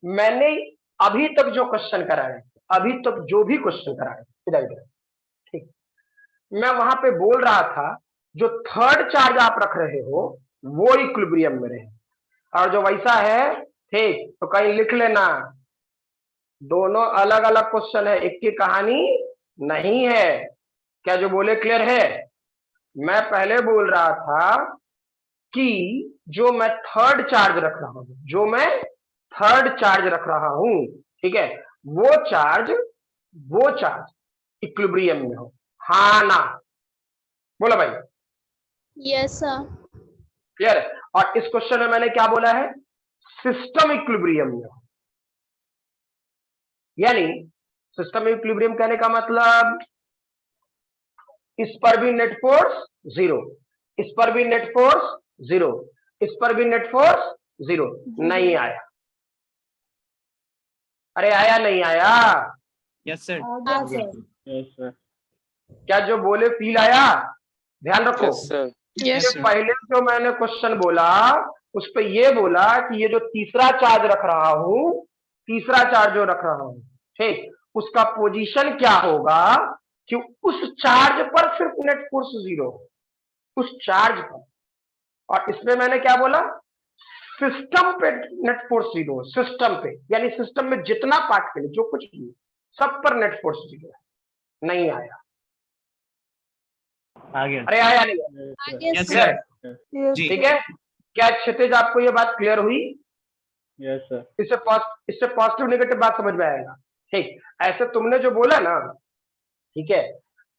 मैंने अभी तक जो क्वेश्चन कराए, अभी तक जो भी क्वेश्चन कराए इधर इधर, ठीक, मैं वहां पे बोल रहा था जो थर्ड चार्ज आप रख रहे हो वो इक्विलिब्रियम में रहे, और जो वैसा है ठीक तो कहीं लिख लेना। दोनों अलग अलग क्वेश्चन है, एक की कहानी नहीं है। क्या जो बोले क्लियर है? मैं पहले बोल रहा था कि जो मैं थर्ड चार्ज रख रहा हूं, जो मैं थर्ड चार्ज रख रहा हूं, ठीक है, वो चार्ज इक्विलिब्रियम में हो। हाँ ना, बोला भाई? Yes sir. क्लियर है? और इस क्वेश्चन में मैंने क्या बोला है? सिस्टम इक्विलिब्रियम में हो। यानी सिस्टम इक्विलिब्रियम कहने का मतलब इस पर भी नेट फोर्स जीरो, इस पर भी नेट फोर्स जीरो, इस पर भी नेट फोर्स जीरो। नहीं आया? अरे आया नहीं आया? Yes sir. आ गया सर। Yes sir. क्या जो बोले फील आया? ध्यान रखो, Yes, sir. यस इससे पहले जो मैंने क्वेश्चन बोला उस पे ये बोला कि ये जो तीसरा चार्ज रख रहा हूं, तीसरा चार्ज जो रख रहा हूं, ठीक, उसका पोजीशन क्या होगा कि उस चार्ज पर सिर्फ नेट फोर्स जीरो, उस चार्ज पर। और इसमें मैंने क्या बोला? सिस्टम पे नेट फोर्स जीरो, सिस्टम पे, यानी सिस्टम में जितना पार्ट के लिए जो कुछ भी सब पर नेट फोर्स जीरो है। नहीं आया? आ गया। अरे आया नहीं? आगे यस सर। सर। यस जी। ठीक है, क्या क्षितिज आपको ये बात क्लियर हुई? Yes sir. इससे पॉजिटिव नेगेटिव बात समझ में आएगा। ठीक, ऐसे तुमने जो बोला ना, ठीक है,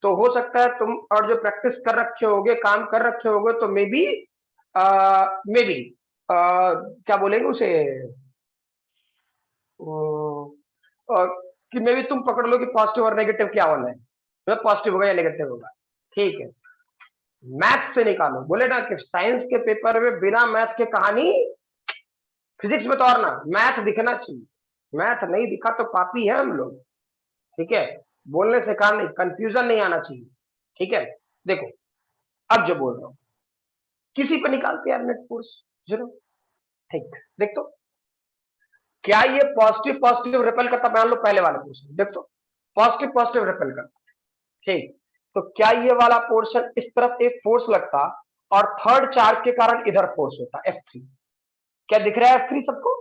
तो हो सकता है तुम और जो प्रैक्टिस कर रखे होगे, काम कर रखे होगे, तो मे बी क्या बोलेंगे उसे, कि मे बी तुम पकड़ लो कि पॉजिटिव और नेगेटिव क्या होना है, तो पॉजिटिव होगा या नेगेटिव होगा। ठीक है, मैथ से निकालो। बोले ना कि साइंस के पेपर में बिना मैथ के कहानी, फिजिक्स में तो और ना, मैथ दिखना चाहिए। मैथ नहीं दिखा तो पापी है हम लोग। ठीक है, बोलने से काम नहीं, कंफ्यूजन नहीं आना चाहिए। ठीक है, देखो अब जो बोल रहा हूं, किसी पर निकालते यार नेट फोर्स जीरो। ठीक, देख तो क्या ये पॉजिटिव पॉजिटिव रिपेल करता? मान लो पहले वाला पोर्शन देख तो, पॉजिटिव पॉजिटिव रिपेल करता। ठीक, तो क्या ये वाला पोर्शन इस तरफ एक फोर्स लगता और थर्ड चार्ज के कारण इधर फोर्स होता F3? क्या दिख रहा है F3 सबको?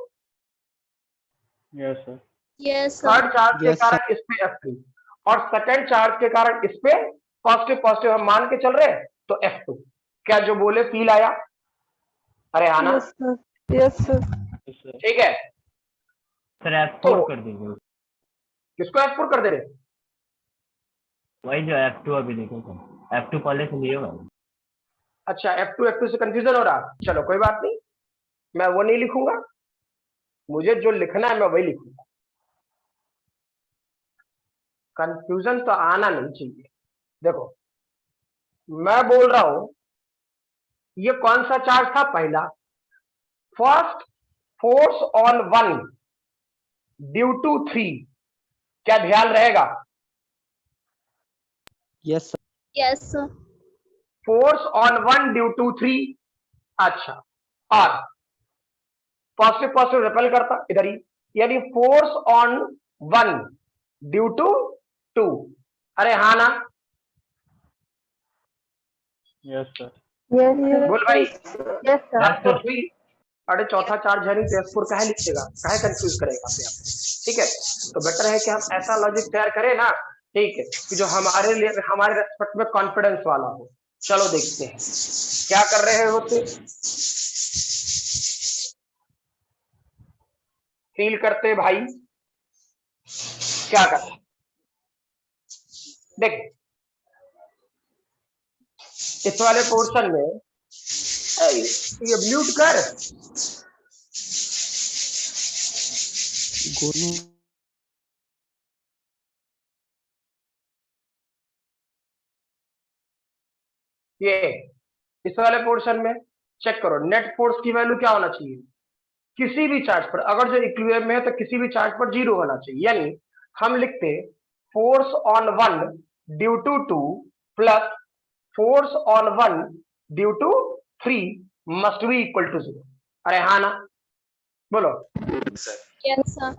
Yes sir. Yes third sir. Charge के कारण इस पे F3 और सेकंड चार्ज के कारण इस पे पॉजिटिव पॉजिटिव हम मान के चल रहे हैं तो F2। क्या जो बोले फील आया? अरे आना? Yes sir. Yes sir. Yes sir. ठीक है, सर F4 तो कर दीजिए। किसको F4 कर दे रहे? वही जो F2 अभी देखो सर, F2 पहले से लिए हुआ है। अच्छा, F2 से कंफ्यूजन हो रहा? चलो कोई बात नहीं, मैं वो नहीं लिखूंगा, मुझे जो लिखना है मैं वही लिखूंगा। कंफ्यूजन तो आना नहीं चाहिए। देखो मैं बोल रहा हूं, ये कौन सा चार्ज था? पहला, first force on 1 due to 3। क्या ध्यान रहेगा? Yes yes sir. Force on 1 due to 3। अच्छा, और पॉजिटिव पॉजिटिव रिपेल करता इधर ही, यानी फोर्स ऑन 1 ड्यू टू 2। अरे हाँ ना? Yes sir. बोल भाई, यस सर। बात तो हुई। अरे चौथा चार्ज है नहीं तो S4 काहे लिखेगा, काहे कंफ्यूज करेगा अपने आप को? ठीक है, तो बेटर है कि हम ऐसा लॉजिक तैयार करें ना, ठीक है, कि जो हमारे लिए, हमारे रेस्पेक्ट में कॉन्फिडेंस वाला हो। चलो देखते हैं क्या कर रहे होते, फील करते भाई क्या करते। देख इस वाले पोर्शन में ये म्यूट कर, ये इस वाले पोर्शन में चेक करो नेट फोर्स की वैल्यू क्या होना चाहिए किसी भी चार्ज पर। अगर जो इक्विलिब्रियम में है तो किसी भी चार्ज पर जीरो होना चाहिए, यानी हम लिखते force on 1 due to 2 plus force on 1 due to 3 must be equal to 0। अरे हाँ ना, बोलो। Yes, sir.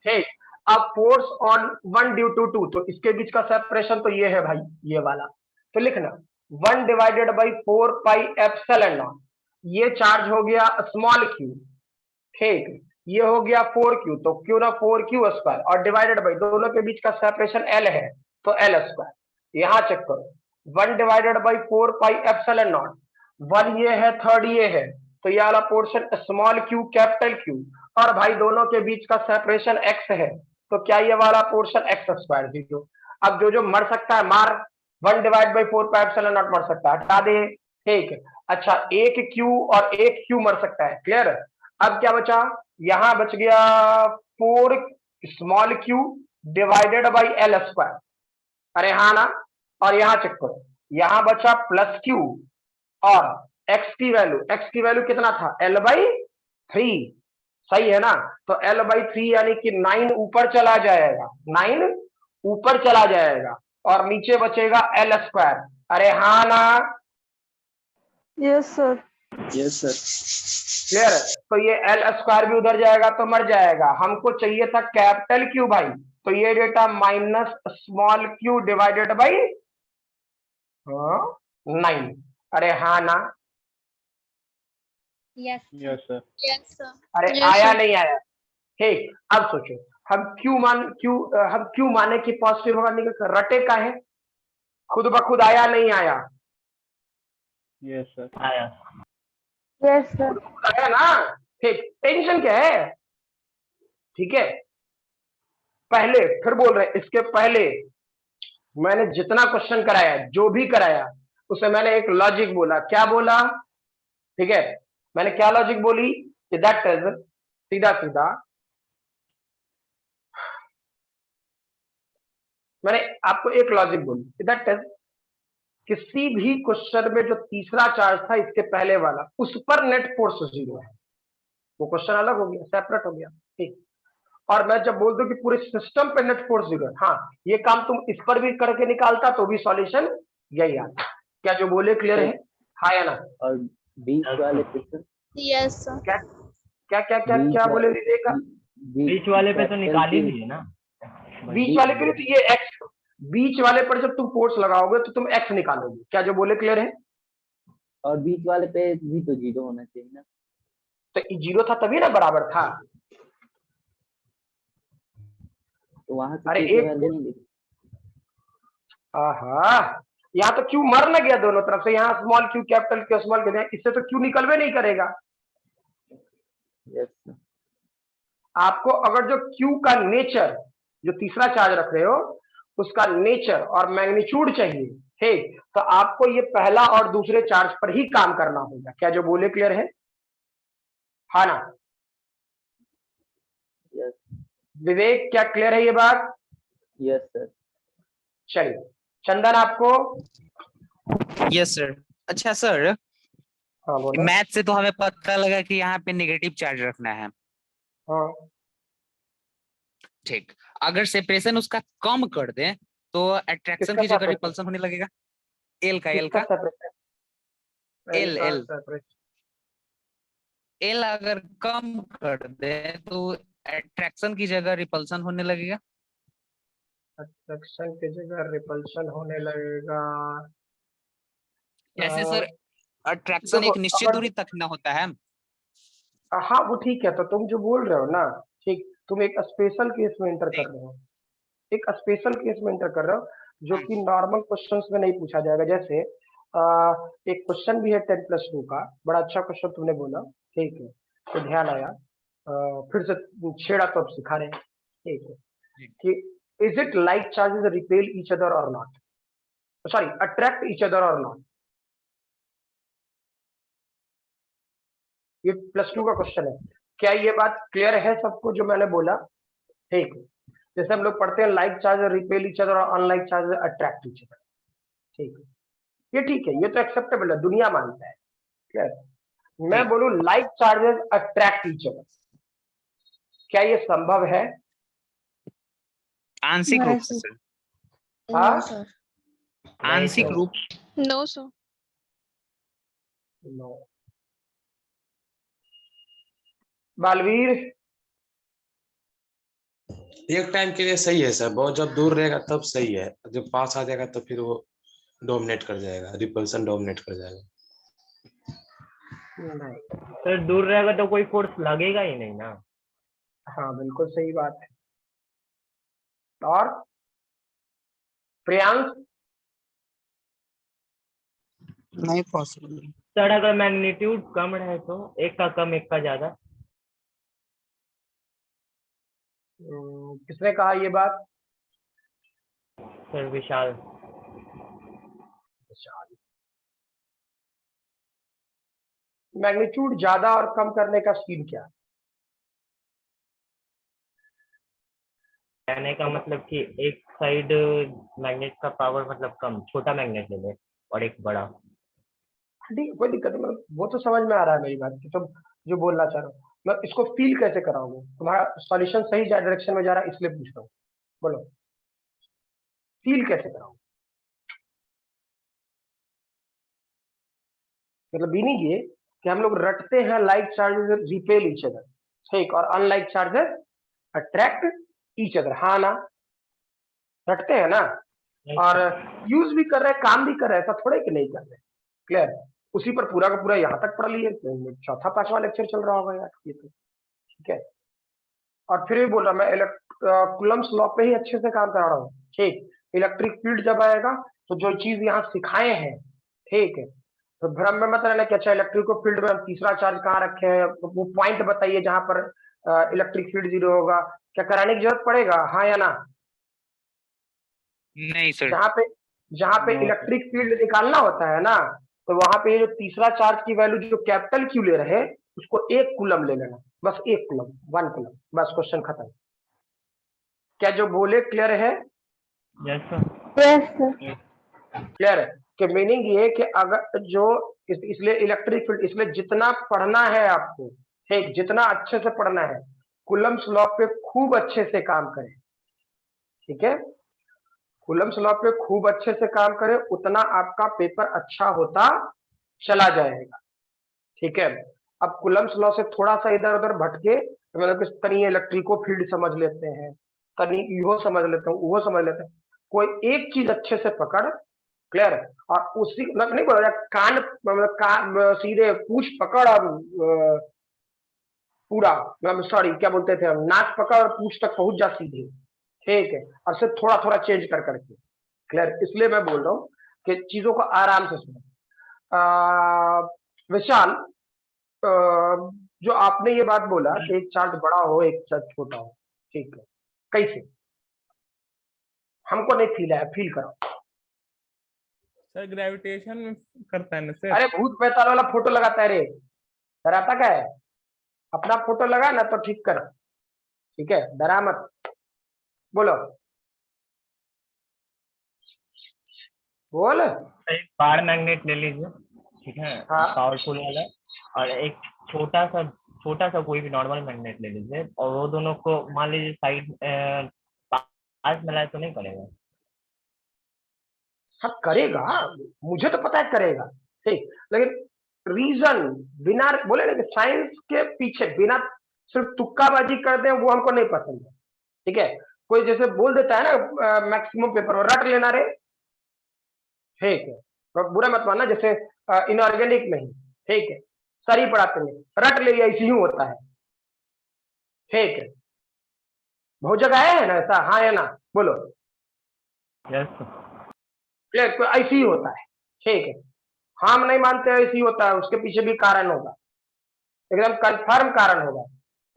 ठीक, अब फोर्स ऑन 1 ड्यू टू 2, तो इसके बीच का सेपरेशन तो ये है भाई, ये वाला। तो लिखना 1 divided by 4 pi epsilon naught, ये चार्ज हो गया स्मॉल क्यू। ठीक, ये हो गया 4q, तो क्यू ना 4q स्क्वायर, और डिवाइडेड बाई दोनों के बीच का सेपरेशन l है, तो l स्क्वायर। यहां चेक करो 1 divided by 4 pi epsilon not, 1 ये है, थर्ड ये है, तो ये वाला portion small Q capital Q, और भाई दोनों के बीच का सेपरेशन x है, तो क्या ये वाला पोर्शन x स्क्वायर 0। अब जो जो मर सकता है मार, 1 divide by 4 pi epsilon not मर सकता है, हटा दे। ठीक, अच्छा एक q और एक q मर सकता है, क्लियर। अब क्या बचा, यहां बच गया 4 small Q divided by l square. अरे हाँ ना, और यहां चेक करो, यहां बचा प्लस क्यू, और x की वैल्यू कितना था, l/3, सही है ना। तो l/3 यानी कि 9 ऊपर चला जाएगा, 9 ऊपर चला जाएगा, और नीचे बचेगा l स्क्वायर। अरे हाँ ना, Yes, sir. Yes sir. Clear है। तो ये l स्क्वायर भी उधर जाएगा तो मर जाएगा, हमको चाहिए था कैपिटल क्यू भाई, तो ये data minus small Q divided by 9। अरे हाँ ना, Yes. Yes sir. Yes, sir. अरे Yes, आया sir. नहीं आया। ठीक, अब सोचो हम क्यू माने की पॉजिटिव होगा, निकल रटे का है, खुद ब खुद आया नहीं आया, यस सर। आया। Yes, sir. खुद आया ना। ठीक, टेंशन क्या है, ठीक है। पहले फिर बोल रहे, इसके पहले मैंने जितना क्वेश्चन कराया, जो भी कराया, उसे मैंने एक लॉजिक बोला। क्या बोला, ठीक है, मैंने क्या लॉजिक बोली, दैट इज सीधा सीधा मैंने आपको एक लॉजिक बोली, दैट इज किसी भी क्वेश्चन में जो तीसरा चार्ज था इसके पहले वाला, उस पर नेट फोर्स 0 है, वो क्वेश्चन अलग हो गया, सेपरेट हो गया। ठीक, और मैं जब बोल दूं कि पूरे सिस्टम पे नेट फोर्स 0 है, हाँ ये काम तुम इस पर भी करके निकालता तो भी सॉल्यूशन यही आता। क्या जो बोले क्लियर है, हाँ या ना। और बीच वाले क्वेश्चन Yes, sir. क्या क्या क्या क्या क्या बोले विवेक, बीच वाले पे तो निकाल ही लिए ना। बीच वाले के लिए तो ये एक्स, बीच वाले पर जब तुम फोर्स लगाओगे तो तुम एक्स निकालोगे। क्या जो बोले क्लियर है। और बीच वाले पे भी तो 0 होना चाहिए ना। तो 0 था तभी ना बराबर था। तो वहां से अरे क्यू की एक वैल्यू नहीं लिखी। आहा, यहाँ तो क्यू मर न गया दोनों तरफ से, यहाँ small Q capital Q small Q, इससे तो क्यू निकलवे नहीं करेगा। Yes sir. आपको अगर जो क्यू का नेचर, जो तीसरा चार्ज रख रहे हो उसका नेचर और मैग्नीट्यूड चाहिए, ठीक, तो आपको ये पहला और दूसरे चार्ज पर ही काम करना होगा। क्या जो बोले क्लियर है, हाँ ना यस विवेक, क्या क्लियर है ये बात। Yes sir. चलिए चंदन आपको। Yes sir. अच्छा सर, हाँ बोलो। मैथ से तो हमें पता लगा कि यहाँ पे नेगेटिव चार्ज रखना है। हाँ ठीक, अगर सेपरेशन उसका कम कर दे तो अट्रैक्शन किसका की जगह separation? रिपल्सन होने लगेगा। एल का किसका separation? एल का एल separation? एल अगर कम कर दे तो अट्रैक्शन की जगह रिपल्सन होने लगेगा। अट्रैक्शन की जगह रिपल्शन होने लगेगा। जैसे सर अट्रैक्शन देखो एक निश्चित अगर, दूरी तक न होता है। हाँ वो ठीक है, तो तुम जो बोल रहे हो ना, ठीक, तुम एक स्पेशल केस में एंटर कर रहे हो, एक स्पेशल केस में एंटर कर रहे हो जो कि नॉर्मल क्वेश्चंस में नहीं पूछा जाएगा। जैसे एक क्वेश्चन भी है 10+2 का, बड़ा अच्छा क्वेश्चन तुमने बोला, ठीक है, तो ध्यान आया, फिर से छेड़ा तो अब सिखा रहे हैं, ठीक है, कि is it like charges repel each other or not, sorry attract each other or not. ये +2 का क्वेश्चन है। क्या ये बात क्लियर है सबको जो मैंने बोला, ठीक है। जैसे हम लोग पढ़ते हैं like charge repel each other और unlike charge attract each other, ठीक है, ये ठीक है, ये तो एक्सेप्टेबल है, दुनिया मानता है। क्लियर। मैं बोलूं like charges attract each other, क्या ये संभव है। आंशिक रूप से सर। हाँ? No, sir. आंशिक रूप नो सर। नो। बालवीर, एक टाइम के लिए सही है सर, बहुत जब दूर रहेगा तब सही है, जब पास आ जाएगा तो फिर वो डोमिनेट कर जाएगा, रिपल्सन डोमिनेट कर जाएगा। नहीं। सर दूर रहेगा तो कोई फोर्स लगेगा ही नहीं ना। हाँ बिल्कुल सही बात है। और प्रियांश, नहीं पॉसिबल। सर अगर मैग्नीट्यूड कम रहे तो एक का कम एक का ज्यादा। किसने कहा ये बात? सर विशाल। मैग्नीट्यूड ज्यादा और कम करने का सीन क्या है? कहने का मतलब कि एक साइड मैग्नेट का पावर मतलब कम, छोटा मैग्नेट ले ले और एक बड़ा। ठीक, कोई दिक्कत नहीं, मतलब वो तो समझ में आ रहा है मेरी बात कि तुम जो बोलना चाह रहे हो। मैं इसको फील कैसे कराऊंगा? तुम्हारा सॉल्यूशन सही डायरेक्शन में जा रहा है इसलिए पूछ रहा हूँ। बोलो, फील कैसे कराऊंगा? मतलब मीनिंग ये कि हम लोग रटते हैं like charges repel each other, ठीक, और unlike charges attract each other. हाँ ना, रटते हैं ना, और यूज भी कर रहे हैं, काम भी कर रहे हैं, ऐसा थोड़े कि नहीं कर रहे। क्लियर? उसी पर पूरा का पूरा यहाँ तक पढ़ लिए, चौथा पांचवा लेक्चर चल रहा होगा यार ये तो, ठीक है। और फिर भी बोल रहा मैं कूलम्स लॉ पे ही अच्छे से काम करा रहा हूँ, ठीक। इलेक्ट्रिक फील्ड जब आएगा तो जो चीज यहाँ सिखाए हैं, ठीक है, तो भ्रम में मत रहना कि अच्छा इलेक्ट्रिक फील्ड में हम तीसरा चार्ज कहाँ रखे हैं, वो पॉइंट बताइए जहां पर इलेक्ट्रिक फील्ड 0 होगा। क्या कराने की जरूरत पड़ेगा? हाँ या ना? नहीं सर। जहां पे इलेक्ट्रिक फील्ड निकालना होता है ना, तो वहां पे ये जो तीसरा चार्ज की वैल्यू जो कैपिटल क्यू ले रहे, उसको 1 कूलम ले लेना, बस 1 कूलम, 1 कूलम, बस क्वेश्चन खत्म। क्या जो बोले क्लियर है? Yes sir. Yes sir. Clear है कि मीनिंग ये कि अगर जो इसलिए इलेक्ट्रिक फील्ड, इसलिए जितना पढ़ना है आपको, ठीक, जितना अच्छे से पढ़ना है, कूलम्स लॉ पे खूब अच्छे से काम करें, ठीक है। कूलम्स लॉ पे खूब अच्छे से काम करें, उतना आपका पेपर अच्छा होता चला जाएगा, ठीक है। अब कूलम्स लॉ से थोड़ा सा इधर उधर भटके तो मतलब कि तनी इलेक्ट्रिको फील्ड समझ लेते हैं, तनी इहो समझ लेते हैं, वो समझ लेते हैं, कोई एक चीज अच्छे से पकड़, क्लियर, और उसी मतलब नहीं बोला कान मतलब सीधे पूछ पकड़ और पूरा सॉरी क्या बोलते थे हम, नाक पकड़ और पूछ तक पहुंच जा सीधे, ठीक है, और सिर्फ थोड़ा थोड़ा चेंज कर करके। क्लियर? इसलिए मैं बोल रहा हूँ कि चीजों को आराम से सुनो। विशाल, जो आपने ये बात बोला कि एक चार्ज बड़ा हो एक चार्ज छोटा हो, ठीक है, कैसे? हमको नहीं फील है, फील करो। सर ग्रेविटेशन में करता है ना सर। अरे भूत पैताल वाला फोटो लगाता है रे, डराता क्या है? अपना फोटो लगा ना तो ठीक कर, ठीक है, डरा मत। बोलो, बोल। एक पावर मैग्नेट ले लीजिए, ठीक है, हाँ। पावरफुल वाला, और एक छोटा सा कोई भी नॉर्मल मैग्नेट ले लीजिए, और वो दोनों को मान लीजिए साइड पास मिलाए तो नहीं करेगा। सब करेगा, मुझे तो पता है करेगा, ठीक, लेकिन रीजन बिना बोले ना कि साइंस के पीछे बिना सिर्फ तुक्काबाजी कर दे वो हमको नहीं पसंद है, ठीक है। कोई जैसे बोल देता है ना मैक्सिमम पेपर रट लेना रे, ठीक है, तो बुरा मत मानना, जैसे इनऑर्गेनिक में ही, ठीक है, सर ही पढ़ाते हैं रट ले, ऐसे ही होता है, ठीक है, बहुत जगह है ना ऐसा, हाँ या ना? बोलो। यस तो ऐसे ही होता है, ठीक है, हम नहीं मानते ऐसे ही होता है, उसके पीछे भी कारण होगा, एकदम कंफर्म कारण होगा,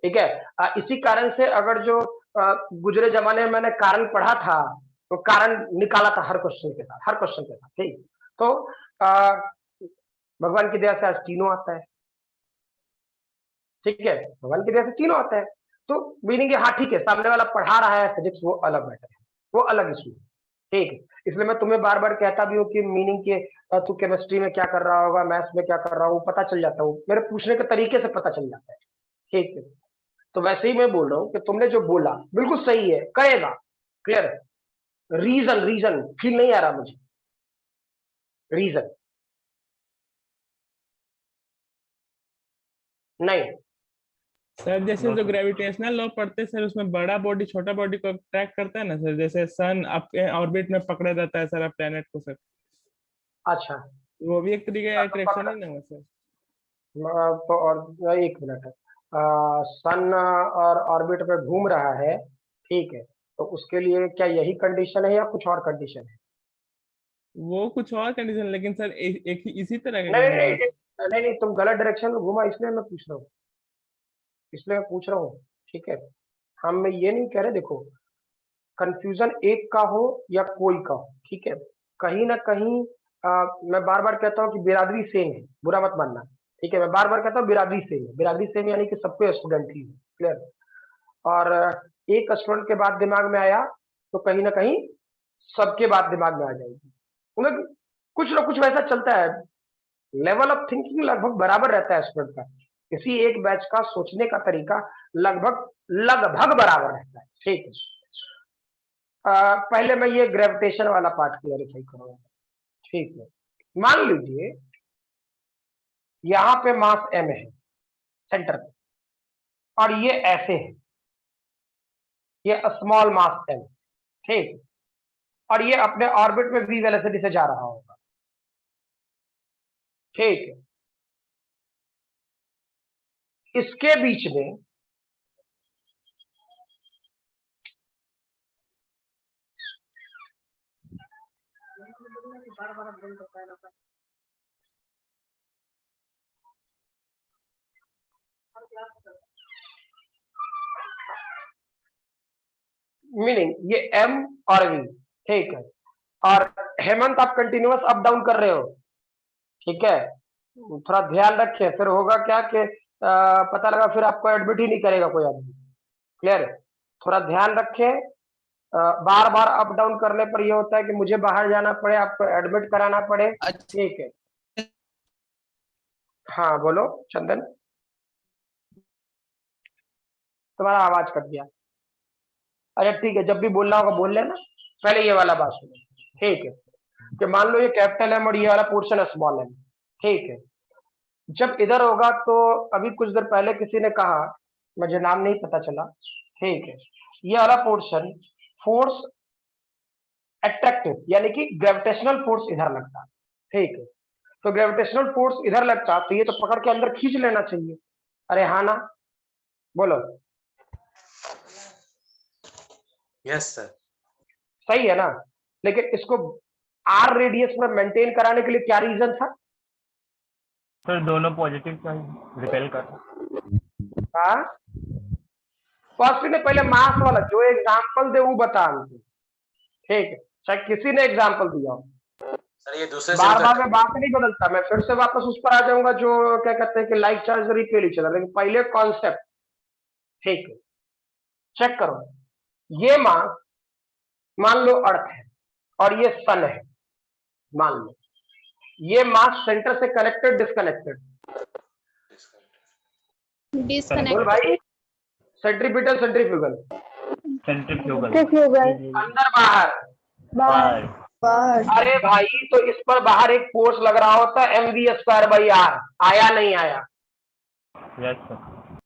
ठीक है। इसी कारण से अगर जो गुजरे जमाने में मैंने कारण पढ़ा था तो कारण निकाला था हर क्वेश्चन के साथ, ठीक। तो भगवान की दया से आज तीनों आता है, ठीक है, भगवान की दया से तीनों आता है, तो मीनिंग हाँ ठीक है, सामने वाला पढ़ा रहा है फिजिक्स, वो अलग मैटर है, वो अलग इशू है, ठीक है। इसलिए मैं तुम्हें बार बार कहता भी हूँ कि मीनिंग के तू केमिस्ट्री में क्या कर रहा होगा, मैथ्स में क्या कर रहा हूँ, पता चल जाता है, मेरे पूछने के तरीके से पता चल जाता है, ठीक है। तो वैसे ही मैं बोल रहा हूँ कि तुमने जो बोला बिल्कुल सही है, करेगा, क्लियर। रीजन फील नहीं आ रहा मुझे, रीजन नहीं। सर जैसे जो ग्रेविटेशनल लॉ पढ़ते हैं सर, उसमें बड़ा बॉडी छोटा बॉडी को ट्रैक करता है ना सर, जैसे सन आपके ऑर्बिट में पकड़े रहता है सर प्लेनेट को सर, अच्छा वो भी एक तरीके का अट्रैक्शन ही ना हुआ सर। तो और एक मिनट, सन और ऑर्बिट पे घूम रहा है, ठीक है, तो उसके लिए क्या यही कंडीशन है या कुछ और कंडीशन है? वो कुछ और कंडीशन, लेकिन सर एक ही इसी तरह का नहीं घूम नहीं रहा है। नहीं नहीं, तुम गलत डायरेक्शन में घूमा, इसलिए मैं पूछ रहा हूँ, ठीक है। हम ये नहीं कह रहे, देखो कंफ्यूजन एक का हो या कोई का हो, ठीक है, कहीं ना कहीं मैं बार बार कहता हूँ कि बिरादरी सेम है, बुरा मत मानना, ठीक है, मैं बार बार कहता हूँ बिरादरी सेम है, बिरादरी सेम यानी कि सबके स्टूडेंट ही, क्लियर। और एक स्टूडेंट के बाद दिमाग में आया तो कहीं ना कहीं सबके बात दिमाग में आ जाएगी, मतलब कुछ ना कुछ वैसा चलता है, लेवल ऑफ थिंकिंग लगभग बराबर रहता है स्टूडेंट का, किसी एक बैच का सोचने का तरीका लगभग लगभग बराबर रहता है, ठीक है। पहले मैं ये ग्रेविटेशन वाला पार्ट क्लियरिफाई करूंगा, ठीक है। मान लीजिए यहां पे मास m है सेंटर पे, और ये ऐसे है, ये स्मॉल मास m, ठीक, और ये अपने ऑर्बिट में v वेलोसिटी से जा रहा होगा, ठीक है। इसके बीच में मीनिंग ये m और v, ठीक है, और हेमंत आप कंटिन्यूअस अप डाउन कर रहे हो, ठीक है, थोड़ा ध्यान रखिए, फिर होगा क्या कि पता लगा फिर आपको एडमिट ही नहीं करेगा कोई आदमी, क्लियर। थोड़ा ध्यान रखें, बार बार अप डाउन करने पर यह होता है कि मुझे बाहर जाना पड़े, आपको एडमिट कराना पड़े, ठीक है। हाँ बोलो चंदन, तुम्हारा आवाज कट गया। अच्छा ठीक है, जब भी बोलना होगा बोल लेना, पहले ये वाला बात सुनो, ठीक है, कि मान लो ये कैपिटल एम और ये वाला पोर्शन स्मॉल एम, ठीक है। जब इधर होगा तो अभी कुछ देर पहले किसी ने कहा, मुझे नाम नहीं पता चला, ठीक है, ये वाला पोर्शन फोर्स अट्रैक्टिव यानी कि ग्रेविटेशनल फोर्स इधर लगता, ठीक है, तो ग्रेविटेशनल फोर्स इधर लगता तो ये तो पकड़ के अंदर खींच लेना चाहिए, अरे हाँ ना, बोलो। Yes sir. सही है ना, लेकिन इसको आर रेडियस में मेंटेन कराने के लिए क्या रीजन था? सर दोनों पॉजिटिव चाहिए रिपेल कर। हाँ पॉजिटिव ने पहले मास वाला जो एग्जांपल दे वो बता हमको, ठीक है, शायद किसी ने एग्जांपल दिया हो, सर ये दूसरे बार से बार मैं बात नहीं बदलता, मैं फिर से वापस उस पर आ जाऊंगा जो क्या कहते हैं कि लाइक चार्ज रिपेल ही चला, लेकिन पहले कॉन्सेप्ट, ठीक है, चेक करो, ये मास मान लो अर्थ है और ये सन है, मान लो ये मास सेंटर से कनेक्टेड डिस्कनेक्टेड, बोल डिस्कनेक्ट भाई, सेंट्रीपिटल सेंट्रीफ्यूगल, सेंट्रीफ्यूगल अंदर बाहर, बाहर। अरे भाई तो इस पर बाहर एक फोर्स लग रहा होता है mv²/r, आया नहीं आया? Yes sir.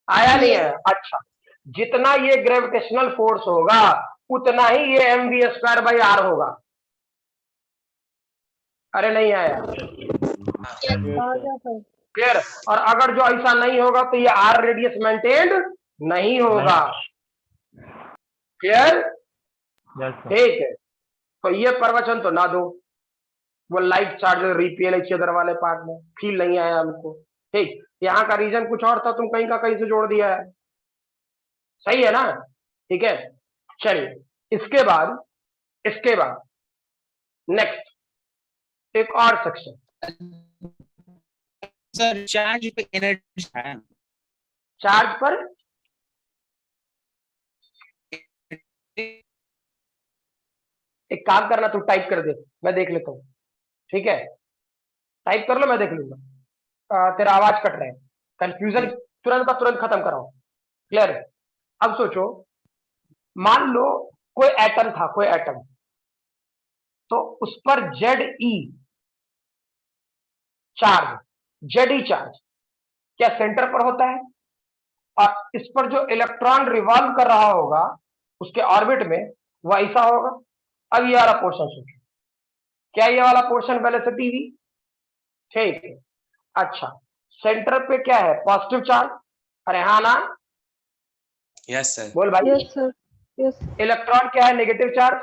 आया नहीं आया, अच्छा, जितना ये ग्रेविटेशनल फोर्स होगा उतना ही ये mv²/r होगा, अरे नहीं आया, क्लियर। और अगर जो ऐसा नहीं होगा तो ये आर रेडियस मेंटेन्ड नहीं होगा, क्लियर, ठीक है। तो ये प्रवचन तो ना दो, वो लाइट चार्ज रिपेल इधर वाले पार्ट में फील नहीं आया हमको, ठीक, यहाँ का रीजन कुछ और था, तुम कहीं का कहीं से जोड़ दिया है, सही है ना, ठीक है। चलिए इसके बाद नेक्स्ट एक और सेक्शन, सर चार्ज पे एनर्जी है, चार्ज पर एक काम करना, तू टाइप कर दे, मैं देख लेता हूँ, ठीक है, टाइप कर लो, मैं देख लूंगा। तेरा आवाज कट रहा है, कंफ्यूजन तुरंत का तुरंत खत्म कराओ, क्लियर। अब सोचो, मान लो कोई एटम था, कोई एटम, तो उस पर ZE चार्ज, ZE चार्ज क्या सेंटर पर होता है, और इस पर जो इलेक्ट्रॉन रिवॉल्व कर रहा होगा उसके ऑर्बिट में वो ऐसा होगा। अब ये वाला पोर्शन सोचो, क्या ये वाला पोर्शन वेलोसिटी v, ठीक है। अच्छा, सेंटर पे क्या है, पॉजिटिव चार्ज, अरे हाँ ना, यस सर। बोल भाई। यस सर, यस इलेक्ट्रॉन क्या है, नेगेटिव चार्ज,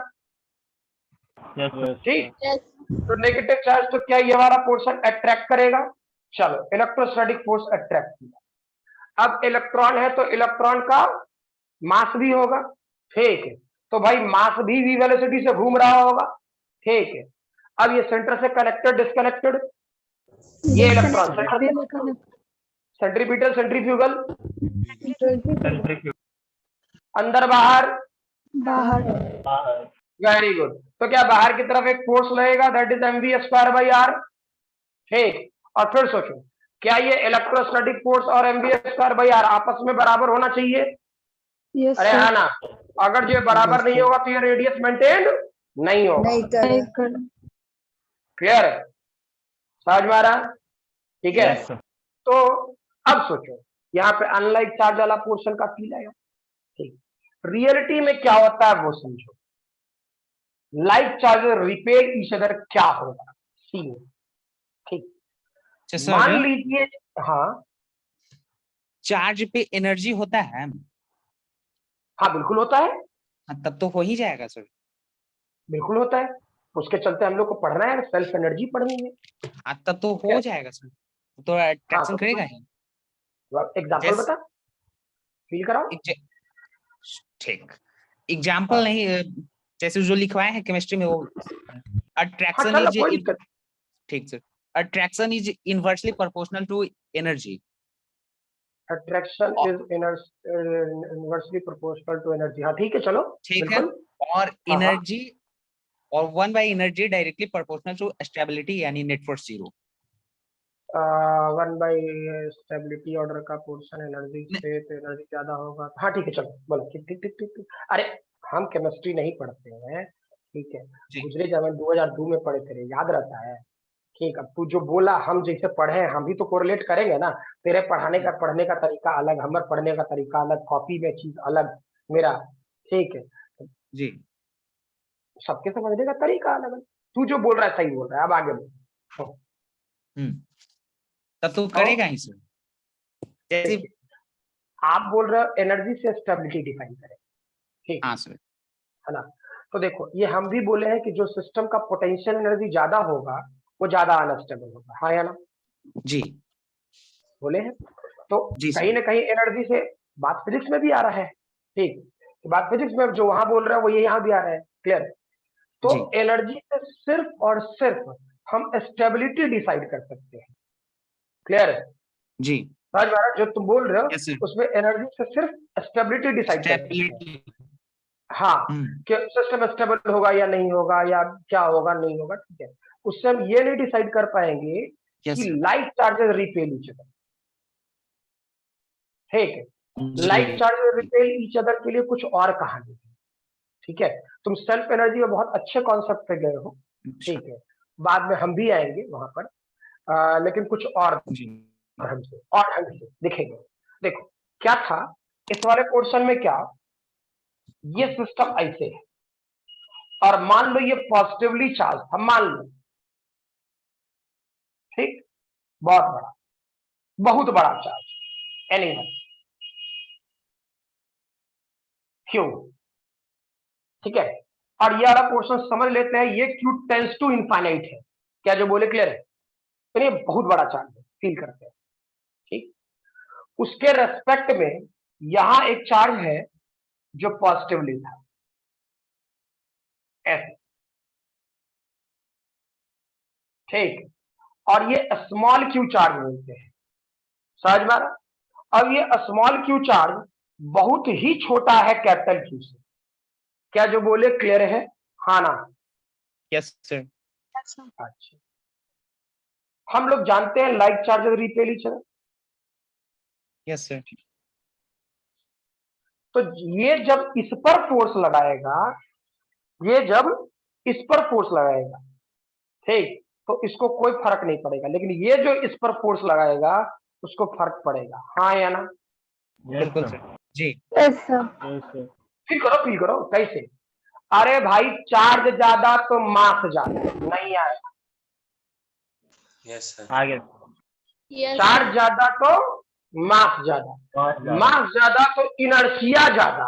यस सर, ठीक। यस तो नेगेटिव चार्ज तो क्या ये वाला पोर्शन अट्रैक्ट करेगा, चलो इलेक्ट्रोस्टैटिक फोर्स अट्रैक्ट किया। अब इलेक्ट्रॉन है तो इलेक्ट्रॉन का मास भी होगा, ठीक है। तो भाई मास भी v वेलोसिटी से घूम रहा होगा, ठीक है। अब ये सेंटर से कनेक्टेड डिस्कनेक्टेड, ये इलेक्ट्रॉन सेंट्रीपिटल सेंट्रीफ्यूगल, सेंट्रीफ्यूज अंदर बाहर, बाहर बाहर, वेरी गुड। तो क्या बाहर की तरफ एक फोर्स लगेगा, दैट इज mv²/r, ठीक। और फिर सोचो, क्या ये इलेक्ट्रोस्टैटिक फोर्स और mv²/r आपस में बराबर होना चाहिए, यस अरे हाँ ना। अगर ये बराबर नहीं होगा तो ये रेडियस मेंटेन नहीं होगा, क्लियर है, समझ में आ रहा है, ठीक है। यस सर, तो अब सोचो यहाँ पे अनलाइक चार्ज वाला पोर्शन का फील आएगा, ठीक। रियलिटी में क्या होता है वो समझो, like charge repel each other क्या होगा, सी, ठीक। अच्छा सर, मान लीजिए, हाँ चार्ज पे एनर्जी होता है, हाँ बिल्कुल होता है, हाँ, तब तो हो ही जाएगा सर। बिल्कुल होता है, उसके चलते हम लोग को पढ़ना है, सेल्फ एनर्जी पढ़नी है। हाँ, तब तो हो जाएगा सर, तो अट्रैक्शन करेगा ही। एग्जाम्पल जैसे- बता, फील कराओ। ठीक, एग्जाम्पल नहीं, जैसे जो लिखवाए हैं केमिस्ट्री में वो हाँ अट्रैक्शन चलो इज, कोई दिक्कत, ठीक sir, attraction is inversely proportional to energy. Attraction is inversely proportional to energy, हाँ ठीक है चलो, ठीक है, बिल्कुल। और हाँ। एनर्जी और 1/एनर्जी डायरेक्टली प्रोपोर्शनल टू स्टेबिलिटी यानी नेट फोर्स 0। 1/स्टेबिलिटी ऑर्डर का पोर्शन एनर्जी से, तो एनर्जी ज्यादा होगा, हाँ ठीक है चलो बोलो, ठीक ठीक ठीक ठीक ठीक। अरे हम केमिस्ट्री नहीं पढ़ते हैं, ठीक है, जी। गुजरे जमाने 2002 में पढ़े थे, याद रहता है, ठीक। अब तू जो बोला हम जैसे पढ़े हैं हम भी तो कोरिलेट करेंगे ना, तेरे पढ़ने का तरीका अलग, हमारे पढ़ने का तरीका अलग, कॉपी में चीज अलग मेरा, ठीक है, जी, सबके समझने का तरीका अलग है। तू जो बोल रहा है सही बोल रहा है, अब आगे बोल। तब तो करेगा ही सर। जैसे देखिए, आप बोल रहे हो एनर्जी से स्टेबिलिटी डिफाइन करें, ठीक हाँ सर, है ना। तो देखो ये हम भी बोले हैं कि जो सिस्टम का पोटेंशियल एनर्जी ज्यादा होगा वो ज्यादा अनस्टेबल होगा, हाँ या ना, जी बोले हैं। तो जी कहीं ना कहीं एनर्जी से बात फिजिक्स में भी आ रहा है, ठीक। तो बात फिजिक्स में जो वहां बोल रहे हैं वो ये यहाँ भी आ रहा है, क्लियर। तो जी। एनर्जी से सिर्फ और सिर्फ हम स्टेबिलिटी डिसाइड कर सकते हैं, क्लियर है, जी, महाराज जो तुम बोल रहे हो यस सर, उसमें एनर्जी से सिर्फ स्टेबिलिटी डिसाइड कर सकते हैं, स्टेबिलिटी, हाँ, कि सिस्टम स्टेबल होगा या नहीं होगा, या क्या होगा नहीं होगा, ठीक है। उससे हम ये नहीं डिसाइड कर पाएंगे यस कि sir, like charges repel each other, ठीक है, लाइक जी चार्जेस रिपेल ईच अदर के लिए कुछ और कहानी है, ठीक है। तुम सेल्फ एनर्जी में बहुत अच्छे कॉन्सेप्ट पे गए हो, ठीक है, बाद में हम भी आएंगे वहां पर, लेकिन कुछ और जी, ढंग से दिखेंगे। देखो क्या था इस वाले पोर्शन में, क्या ये सिस्टम ऐसे है और मान लो ये पॉजिटिवली चार्ज था, मान लो, ठीक, बहुत बड़ा चार्ज, एनीवन, क्यू, ठीक है। और ये वाला पोर्शन समझ लेते हैं, ये क्यू टेंस टू इनफाइनाइट है, क्या जो बोले क्लियर है, तो ये बहुत बड़ा चार्ज है, फील करते हैं, ठीक। उसके रेस्पेक्ट में यहां एक चार्ज है जो पॉजिटिवली था, ऐसे, ठीक। और ये स्मॉल क्यू चार्ज बोलते हैं, समझ में आ रहा। अब ये स्मॉल क्यू चार्ज बहुत ही छोटा है कैपिटल क्यू से, क्या जो बोले क्लियर है, हाँ ना, यस सर, अच्छा। हम लोग जानते हैं like charges repel each other, yes sir, तो ये जब इस पर फोर्स लगाएगा, ये जब इस पर फोर्स लगाएगा, ठीक, तो इसको कोई फर्क नहीं पड़ेगा, लेकिन ये जो इस पर फोर्स लगाएगा उसको फर्क पड़ेगा, हाँ या ना? बिल्कुल sir ji. Yes sir. Yes sir. Feel करो कैसे? अरे भाई चार्ज ज्यादा तो मास ज्यादा, नहीं आएगा। Yes sir. आगे यस चार्ज ज्यादा तो मास ज्यादा, मास ज्यादा तो इनर्शिया ज्यादा,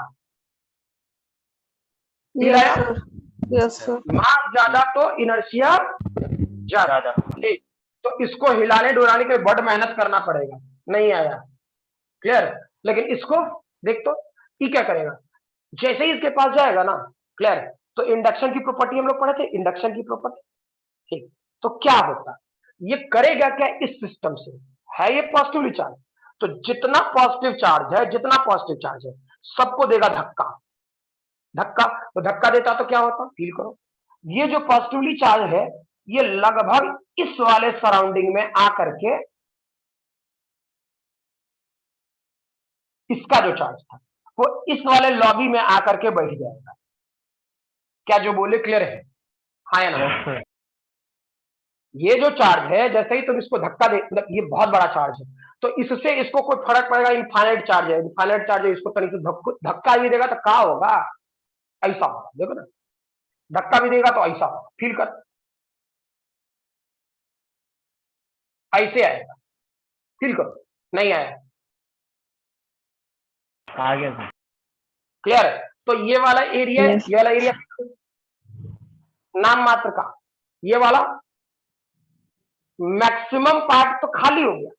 यस आया? सर। Yes sir. मास ज्यादा तो इनर्शिया ज्यादा, ज्यादा ठीक, तो इसको हिलाने डुलाने के लिए बड़ मेहनत करना पड़ेगा, नहीं आया, क्लियर? लेकिन इसको देख तो ये क्या करेगा, जैसे ही इसके पास जाएगा ना, क्लियर, तो इंडक्शन की प्रॉपर्टी हम लोग पढ़े थे, इंडक्शन की प्रॉपर्टी, ठीक, तो क्या होता, ये करेगा क्या इस सिस्टम से, है ये पॉजिटिवली चार्ज, तो जितना पॉजिटिव चार्ज है सबको देगा धक्का, तो धक्का देता तो क्या होता, फील करो, ये जो पॉजिटिवली चार्ज है ये लगभग इस वाले सराउंडिंग में आकर के इसका जो चार्ज था वो इस वाले लॉबी में आकर के बैठ जाएगा, क्या जो बोले क्लियर है, हाँ या ना? ये जो चार्ज है जैसे ही तुम इसको धक्का दे, मतलब ये बहुत बड़ा चार्ज है, तो इससे इसको कोई फर्क पड़ेगा, इनफाइनाइट चार्ज है, इसको तनिक से धक्का भी देगा तो क्या होगा, ऐसा होगा, देखो ना, धक्का भी देगा तो ऐसा होगा, फील कर, ऐसे आएगा, फील करो, नहीं आया, आगे क्लियर है? तो ये वाला एरिया, Yes. ये वाला एरिया नाम मात्र का, ये वाला मैक्सिमम पार्ट तो खाली हो गया,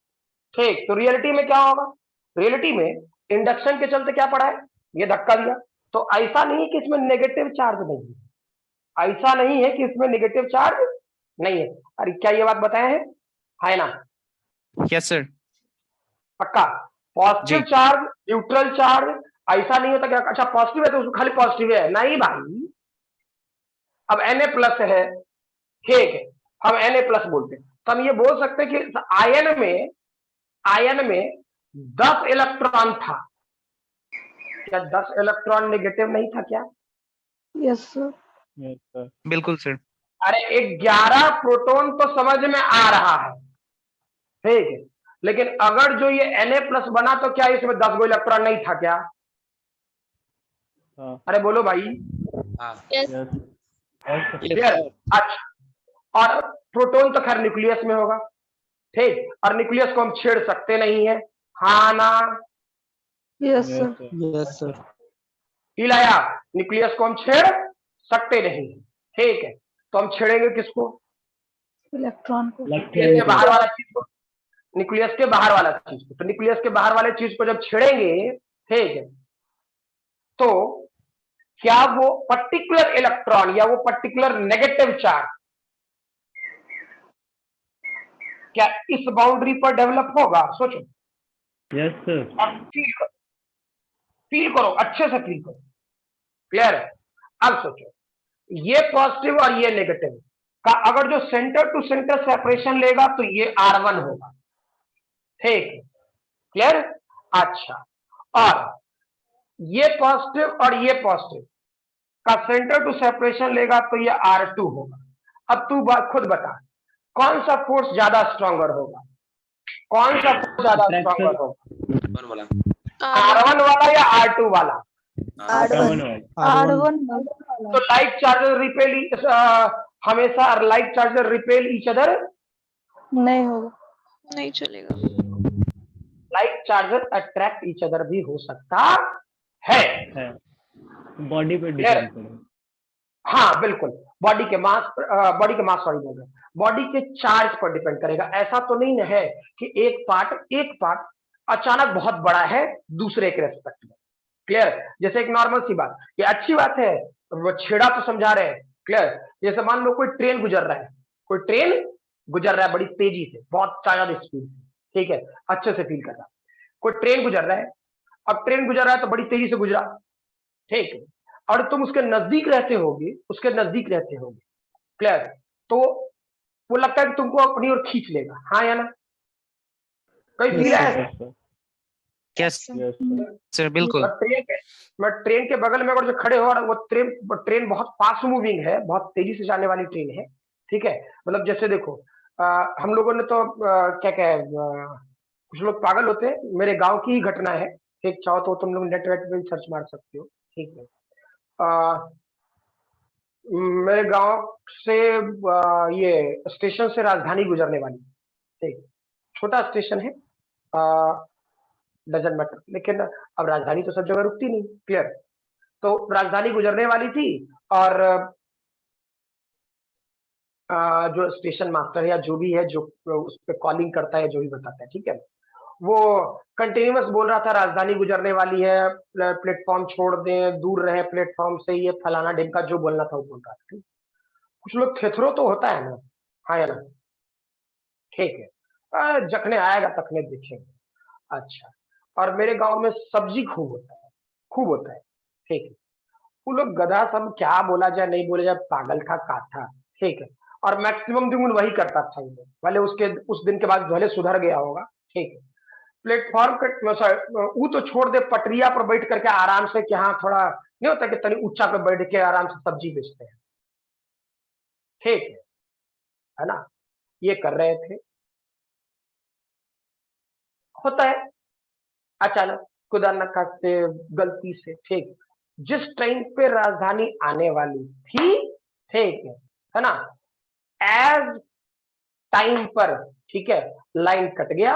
ठीक, तो रियलिटी में क्या होगा, रियलिटी में इंडक्शन के चलते क्या पड़ा है, ये धक्का दिया, तो ऐसा नहीं है कि इसमें नेगेटिव चार्ज नहीं है, ऐसा नहीं है कि इसमें नेगेटिव चार्ज नहीं है, अरे क्या ये बात बताए हैं, है ना? Yes sir. पक्का? पॉजिटिव जी। चार्ज, न्यूट्रल चार्ज, ऐसा नहीं होता कि अच्छा पॉजिटिव है तो उसको खाली पॉजिटिव है, नहीं भाई, अब Na+ है, ठीक है, हम Na+ बोलते हैं, तो हम ये बोल सकते हैं कि आयन में 10 इलेक्ट्रॉन था, क्या 10 इलेक्ट्रॉन नेगेटिव नहीं था क्या? Yes sir. Yes sir. बिल्कुल सर। अरे 11 प्रोटॉन तो समझ में आ रहा है, ठीक है, लेकिन अगर जो ये Na+ बना तो क्या इसमें 10 गो इलेक्ट्रॉन नहीं था क्या? हाँ। अरे बोलो भाई, हाँ। Yes yes. क्लियर? अच्छा, और प्रोटॉन तो खैर न्यूक्लियस में होगा, ठीक, और न्यूक्लियस को हम छेड़ सकते नहीं है, हाँ ना? Yes sir. Yes sir. हिलाया, न्यूक्लियस को हम छेड़ सकते नहीं, ठीक है, तो हम छेड़ेंगे किसको, इलेक्ट्रॉन को। न्यूक्लियस के बाहर वाला चीज को, न्यूक्लियस के बाहर वाला चीज को, तो न्यूक्लियस के बाहर वाले चीज को जब छेड़ेंगे, ठीक है, तो क्या वो पर्टिकुलर इलेक्ट्रॉन या वो पर्टिकुलर नेगेटिव चार्ज क्या इस बाउंड्री पर डेवलप होगा, सोचो, यस सर। और फील करो, अच्छे से फील करो, क्लियर है? अब सोचो, ये पॉजिटिव और ये नेगेटिव का अगर जो सेंटर टू सेंटर सेपरेशन लेगा तो ये R1 होगा, ठीक है, क्लियर? अच्छा, और ये पॉजिटिव और ये पॉजिटिव का सेंटर टू सेपरेशन लेगा तो ये R2 होगा। अब तू खुद बता, कौन सा फोर्स ज्यादा स्ट्रॉन्गर होगा, कौन सा फोर्स ज्यादा स्ट्रॉन्गर होगा, कौन बोला? R1 वाला या R2 वाला? R1। तो लाइक चार्जर रिपेल, हमेशा like charger repel each other नहीं होगा। नहीं चलेगा। Like charger attract each other भी हो सकता है, बॉडी पे डिपेंड करेगा। हाँ बिल्कुल, बॉडी के मास सॉरी बोल रहे हैं, बॉडी के चार्ज पर डिपेंड करेगा। ऐसा तो नहीं है कि एक पार्ट अचानक बहुत बड़ा है दूसरे के रेस्पेक्ट में, क्लियर? जैसे एक नॉर्मल सी बात, ये अच्छी बात है, वो छेड़ा तो समझा रहे हैं, क्लियर? जैसे मान लो कोई ट्रेन गुजर रहा है बड़ी तेजी से, बहुत ज्यादा स्पीड से, ठीक है, अच्छे से फील कर रहा, कोई ट्रेन गुजर रहा है, अब ट्रेन गुजर रहा है तो बड़ी तेजी से गुजरा, ठीक है, और तुम उसके नजदीक रहते होगे, क्लियर? तो वो लगता है कि तुमको अपनी ओर खींच लेगा, हाँ या ना? कोई फील है? यस यस सर सर बिल्कुल। मैं ट्रेन के बगल में अगर जो खड़े हो और वो ट्रेन बहुत फास्ट मूविंग है, बहुत तेजी से जाने वाली ट्रेन है, ठीक है, मतलब जैसे देखो हम लोगों ने तो क्या क्या है, कुछ लोग पागल होते हैं, मेरे गांव की ही घटना है, ठीक, चाहो तो तुम लोग नेट वेट पे भी सर्च मार सकते हो, ठीक है। मेरे गांव से ये स्टेशन से राजधानी गुजरने वाली, ठीक, छोटा स्टेशन है, डजन मैटर, लेकिन अब राजधानी तो सब जगह रुकती नहीं, क्लियर। तो राजधानी गुजरने वाली थी और जो स्टेशन मास्टर है या जो भी है, जो उस पर कॉलिंग करता है, जो भी बताता है, ठीक है, वो कंटिन्यूअस बोल रहा था राजधानी गुजरने वाली है, प्लेटफॉर्म छोड़ दें, दूर रहे प्लेटफॉर्म से, ये फलाना ढिमका जो बोलना था वो बोल रहा था। कुछ लोग थेथरो तो होता है ना, हाँ या ना, ठीक है, जखने आएगा तखने देखेंगे। अच्छा, और मेरे गांव में सब्जी खूब होता है, खूब होता है, ठीक है। वो लोग गधा सब क्या बोला जाए नहीं बोला जाए, पागल था काथा, ठीक है, और मैक्सिमम दिन वही करता था, भले उसके उस दिन के बाद भले सुधर गया होगा, ठीक है। प्लेटफॉर्म पे वो तो छोड़ दे, पटरिया पर बैठ करके आराम से, कि हाँ थोड़ा नहीं होता कि तनी ऊंचा पे बैठ के आराम से सब्जी बेचते हैं, ठीक है ना, ये कर रहे थे। होता है अचानक खुदा न खास्ते गलती से, ठीक, जिस टाइम पे राजधानी आने वाली थी, ठीक है ना, एज टाइम पर, ठीक है, लाइन कट गया,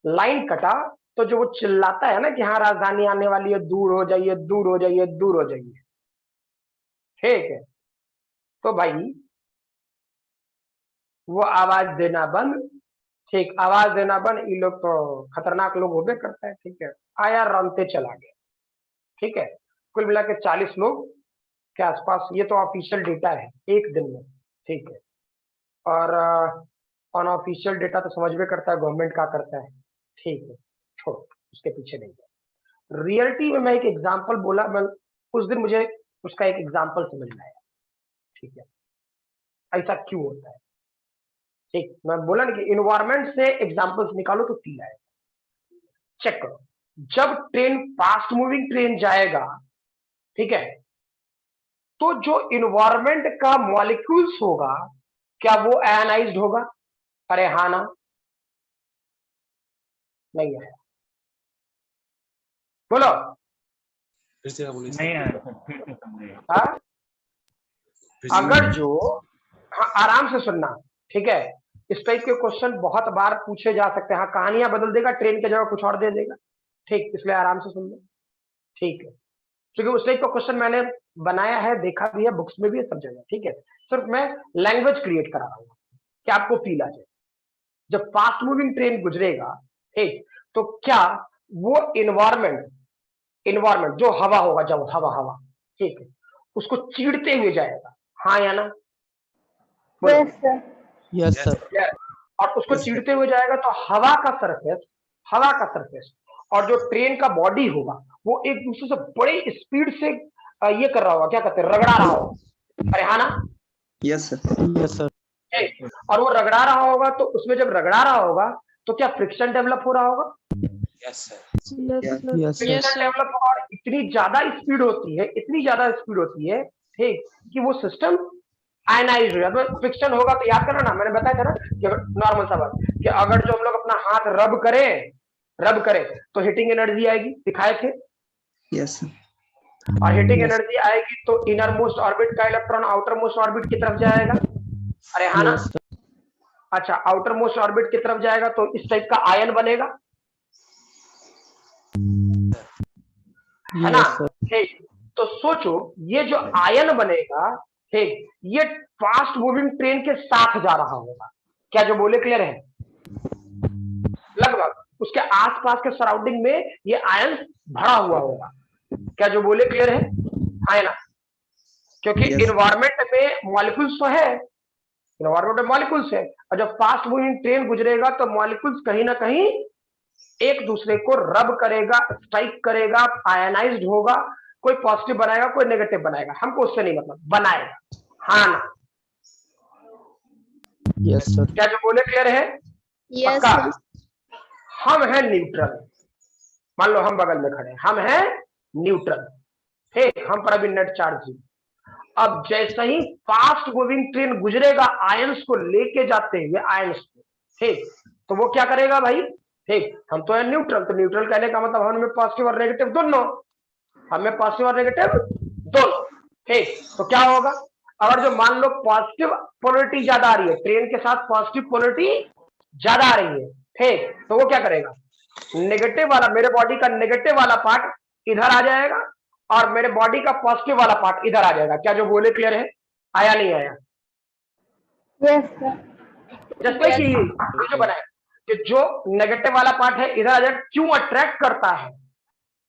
लाइन कटा तो जो वो चिल्लाता है ना कि हाँ राजधानी आने वाली है, दूर हो जाइए, दूर हो जाइए, दूर हो जाइए, ठीक है, तो भाई वो आवाज देना बंद, ठीक, आवाज देना बंद, ये लोग तो खतरनाक लोग होबे करता है, ठीक है, आया रनते चला गया, ठीक है। कुल मिला के 40 लोग के आसपास, ये तो ऑफिशियल डेटा है एक दिन में, ठीक है, और अनऑफिशियल डेटा तो समझ में करता है गवर्नमेंट का करता है, ठीक है, छोड़ उसके पीछे नहीं गया। रियलिटी में मैं एक एग्जांपल बोला, मैं उस दिन मुझे उसका एक एग्जांपल समझ में आया, ठीक है, ऐसा क्यों होता है, ठीक, मैं बोला ना कि इन्वायरमेंट से एग्जांपल्स निकालो तो फील आएगा। चेक करो, जब ट्रेन फास्ट मूविंग ट्रेन जाएगा, ठीक है, तो जो इन्वायरमेंट का मॉलिक्यूल्स होगा, क्या वो आयनाइज्ड होगा? अरे हाँ ना, नहीं है, बोलो फिर से बोलिए नहीं सर। आया सर, फिर से समझिए। हाँ? फिर से अगर जो, हाँ आराम से सुनना, ठीक है, इस टाइप के क्वेश्चन बहुत बार पूछे जा सकते हैं, हाँ कहानियां बदल देगा, ट्रेन की जगह कुछ और दे देगा, ठीक, इसलिए आराम से सुन लो, ठीक है, क्योंकि उस टाइप का क्वेश्चन मैंने बनाया है, देखा भी है, बुक्स में भी है, सब जगह, ठीक है, सिर्फ मैं लैंग्वेज क्रिएट करा रहा हूँ कि आपको फील आ जाए। जब फास्ट मूविंग ट्रेन गुजरेगा, ठीक, तो क्या वो इन्वायरमेंट जो हवा होगा, जब हवा, ठीक है, उसको चीरते हुए जाएगा, हाँ या ना? बोलो। Yes sir. Yes sir. और उसको Yes, sir. चीरते हुए जाएगा तो हवा का सरफेस और जो ट्रेन का बॉडी होगा, वो एक दूसरे से बड़े स्पीड से ये कर रहा होगा, क्या कहते हैं, रगड़ा रहा होगा, अरे हाँ ना? Yes sir. Yes sir. और वो रगड़ा रहा होगा, तो उसमें जब रगड़ा रहा होगा तो क्या फ्रिक्शन डेवलप हो रहा होगा? Yes, sir. Yes Yes, friction sir. Develop होगा, और इतनी ज्यादा स्पीड होती है, ठीक, कि वो सिस्टम आयनाइज हो जाता है। फ्रिक्शन होगा तो याद करना ना, मैंने बताया था ना कि नॉर्मल सा बात, कि अगर जो हम लोग अपना हाथ रब करें तो हीटिंग एनर्जी आएगी, दिखाए थे, यस सर। और हीटिंग एनर्जी आएगी तो इनर मोस्ट ऑर्बिट का इलेक्ट्रॉन आउटर मोस्ट ऑर्बिट की तरफ जाएगा, अरे हाँ ना? अच्छा, आउटर मोस्ट ऑर्बिट की तरफ जाएगा तो इस टाइप का आयन बनेगा, है ना? ठीक, तो सोचो ये जो आयन बनेगा, ठीक, ये फास्ट मूविंग ट्रेन के साथ जा रहा होगा, क्या जो बोले क्लियर है? लगभग उसके आसपास के सराउंडिंग में ये आयन भरा हुआ होगा, क्या जो बोले क्लियर है? है ना? क्योंकि इन्वायरमेंट में मॉलिक्यूल्स तो है, इन्वायरमेंट में मॉलिक्यूल्स है, और जब फास्ट मूविंग ट्रेन गुजरेगा तो मॉलिक्यूल्स कहीं ना कहीं एक दूसरे को रब करेगा, स्ट्राइक करेगा, आयनाइज्ड होगा, कोई पॉजिटिव बनाएगा, कोई नेगेटिव बनाएगा, हमको उससे नहीं मतलब, बनाएगा, हाँ ना? Yes sir. क्या जो बोले क्लियर है? यस पक्का? सर। हम हैं न्यूट्रल, मान लो हम बगल में खड़े हैं, हम हैं न्यूट्रल, ठीक, हम पर अभी नेट चार्ज है। अब जैसे ही फास्ट मूविंग ट्रेन गुजरेगा आयंस को लेके जाते हुए आयंस को, ठीक, तो वो क्या करेगा भाई, ठीक, हम तो है न्यूट्रल, तो न्यूट्रल कहने का मतलब हमें पॉजिटिव और नेगेटिव दोनों, हमें पॉजिटिव और नेगेटिव दोनों, ठीक, तो क्या होगा, अगर जो मान लो पॉजिटिव पोलरिटी ज्यादा आ रही है, ट्रेन के साथ पॉजिटिव पोलरिटी ज्यादा आ रही है, ठीक, तो वो क्या करेगा, नेगेटिव वाला, मेरे बॉडी का नेगेटिव वाला पार्ट इधर आ जाएगा और मेरे बॉडी का पॉजिटिव वाला पार्ट इधर आ जाएगा। क्या जो बोले क्लियर है, आया नहीं आया? Yes sir. जैसे कि ये जो बनाया कि जो नेगेटिव वाला पार्ट है इधर आ जाएगा, क्यों अट्रैक्ट करता है,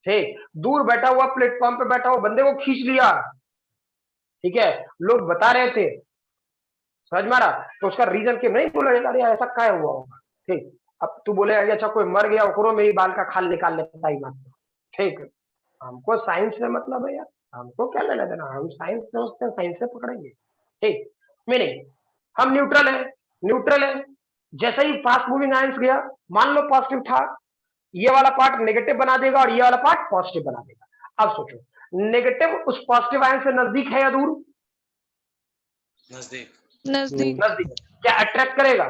ठीक, दूर बैठा हुआ प्लेटफॉर्म पे बैठा हुआ बंदे को खींच लिया, ठीक है, लोग बता रहे थे, समझ मारा, तो उसका रीजन कि नहीं बोला अरे ऐसा क्या हुआ होगा, ठीक, अब तू बोले अच्छा कोई मर गया ओकरो में ही बाल का खाल निकाल लेता ही मत, ठीक, हमको साइंस से मतलब है यार, हमको क्या लेना देना, हम साइंस समझते हैं, साइंस से पकड़ेंगे, ठीक, मीनिंग हम न्यूट्रल है, न्यूट्रल है, जैसे ही फास्ट मूविंग आयंस गया, मान लो पॉजिटिव था, ये वाला पार्ट नेगेटिव बना देगा और ये वाला पार्ट पॉजिटिव बना देगा। अब सोचो, नेगेटिव उस पॉजिटिव आयन से नजदीक है या दूर? नजदीक। नजदीक। नजदीक, क्या अट्रैक्ट करेगा?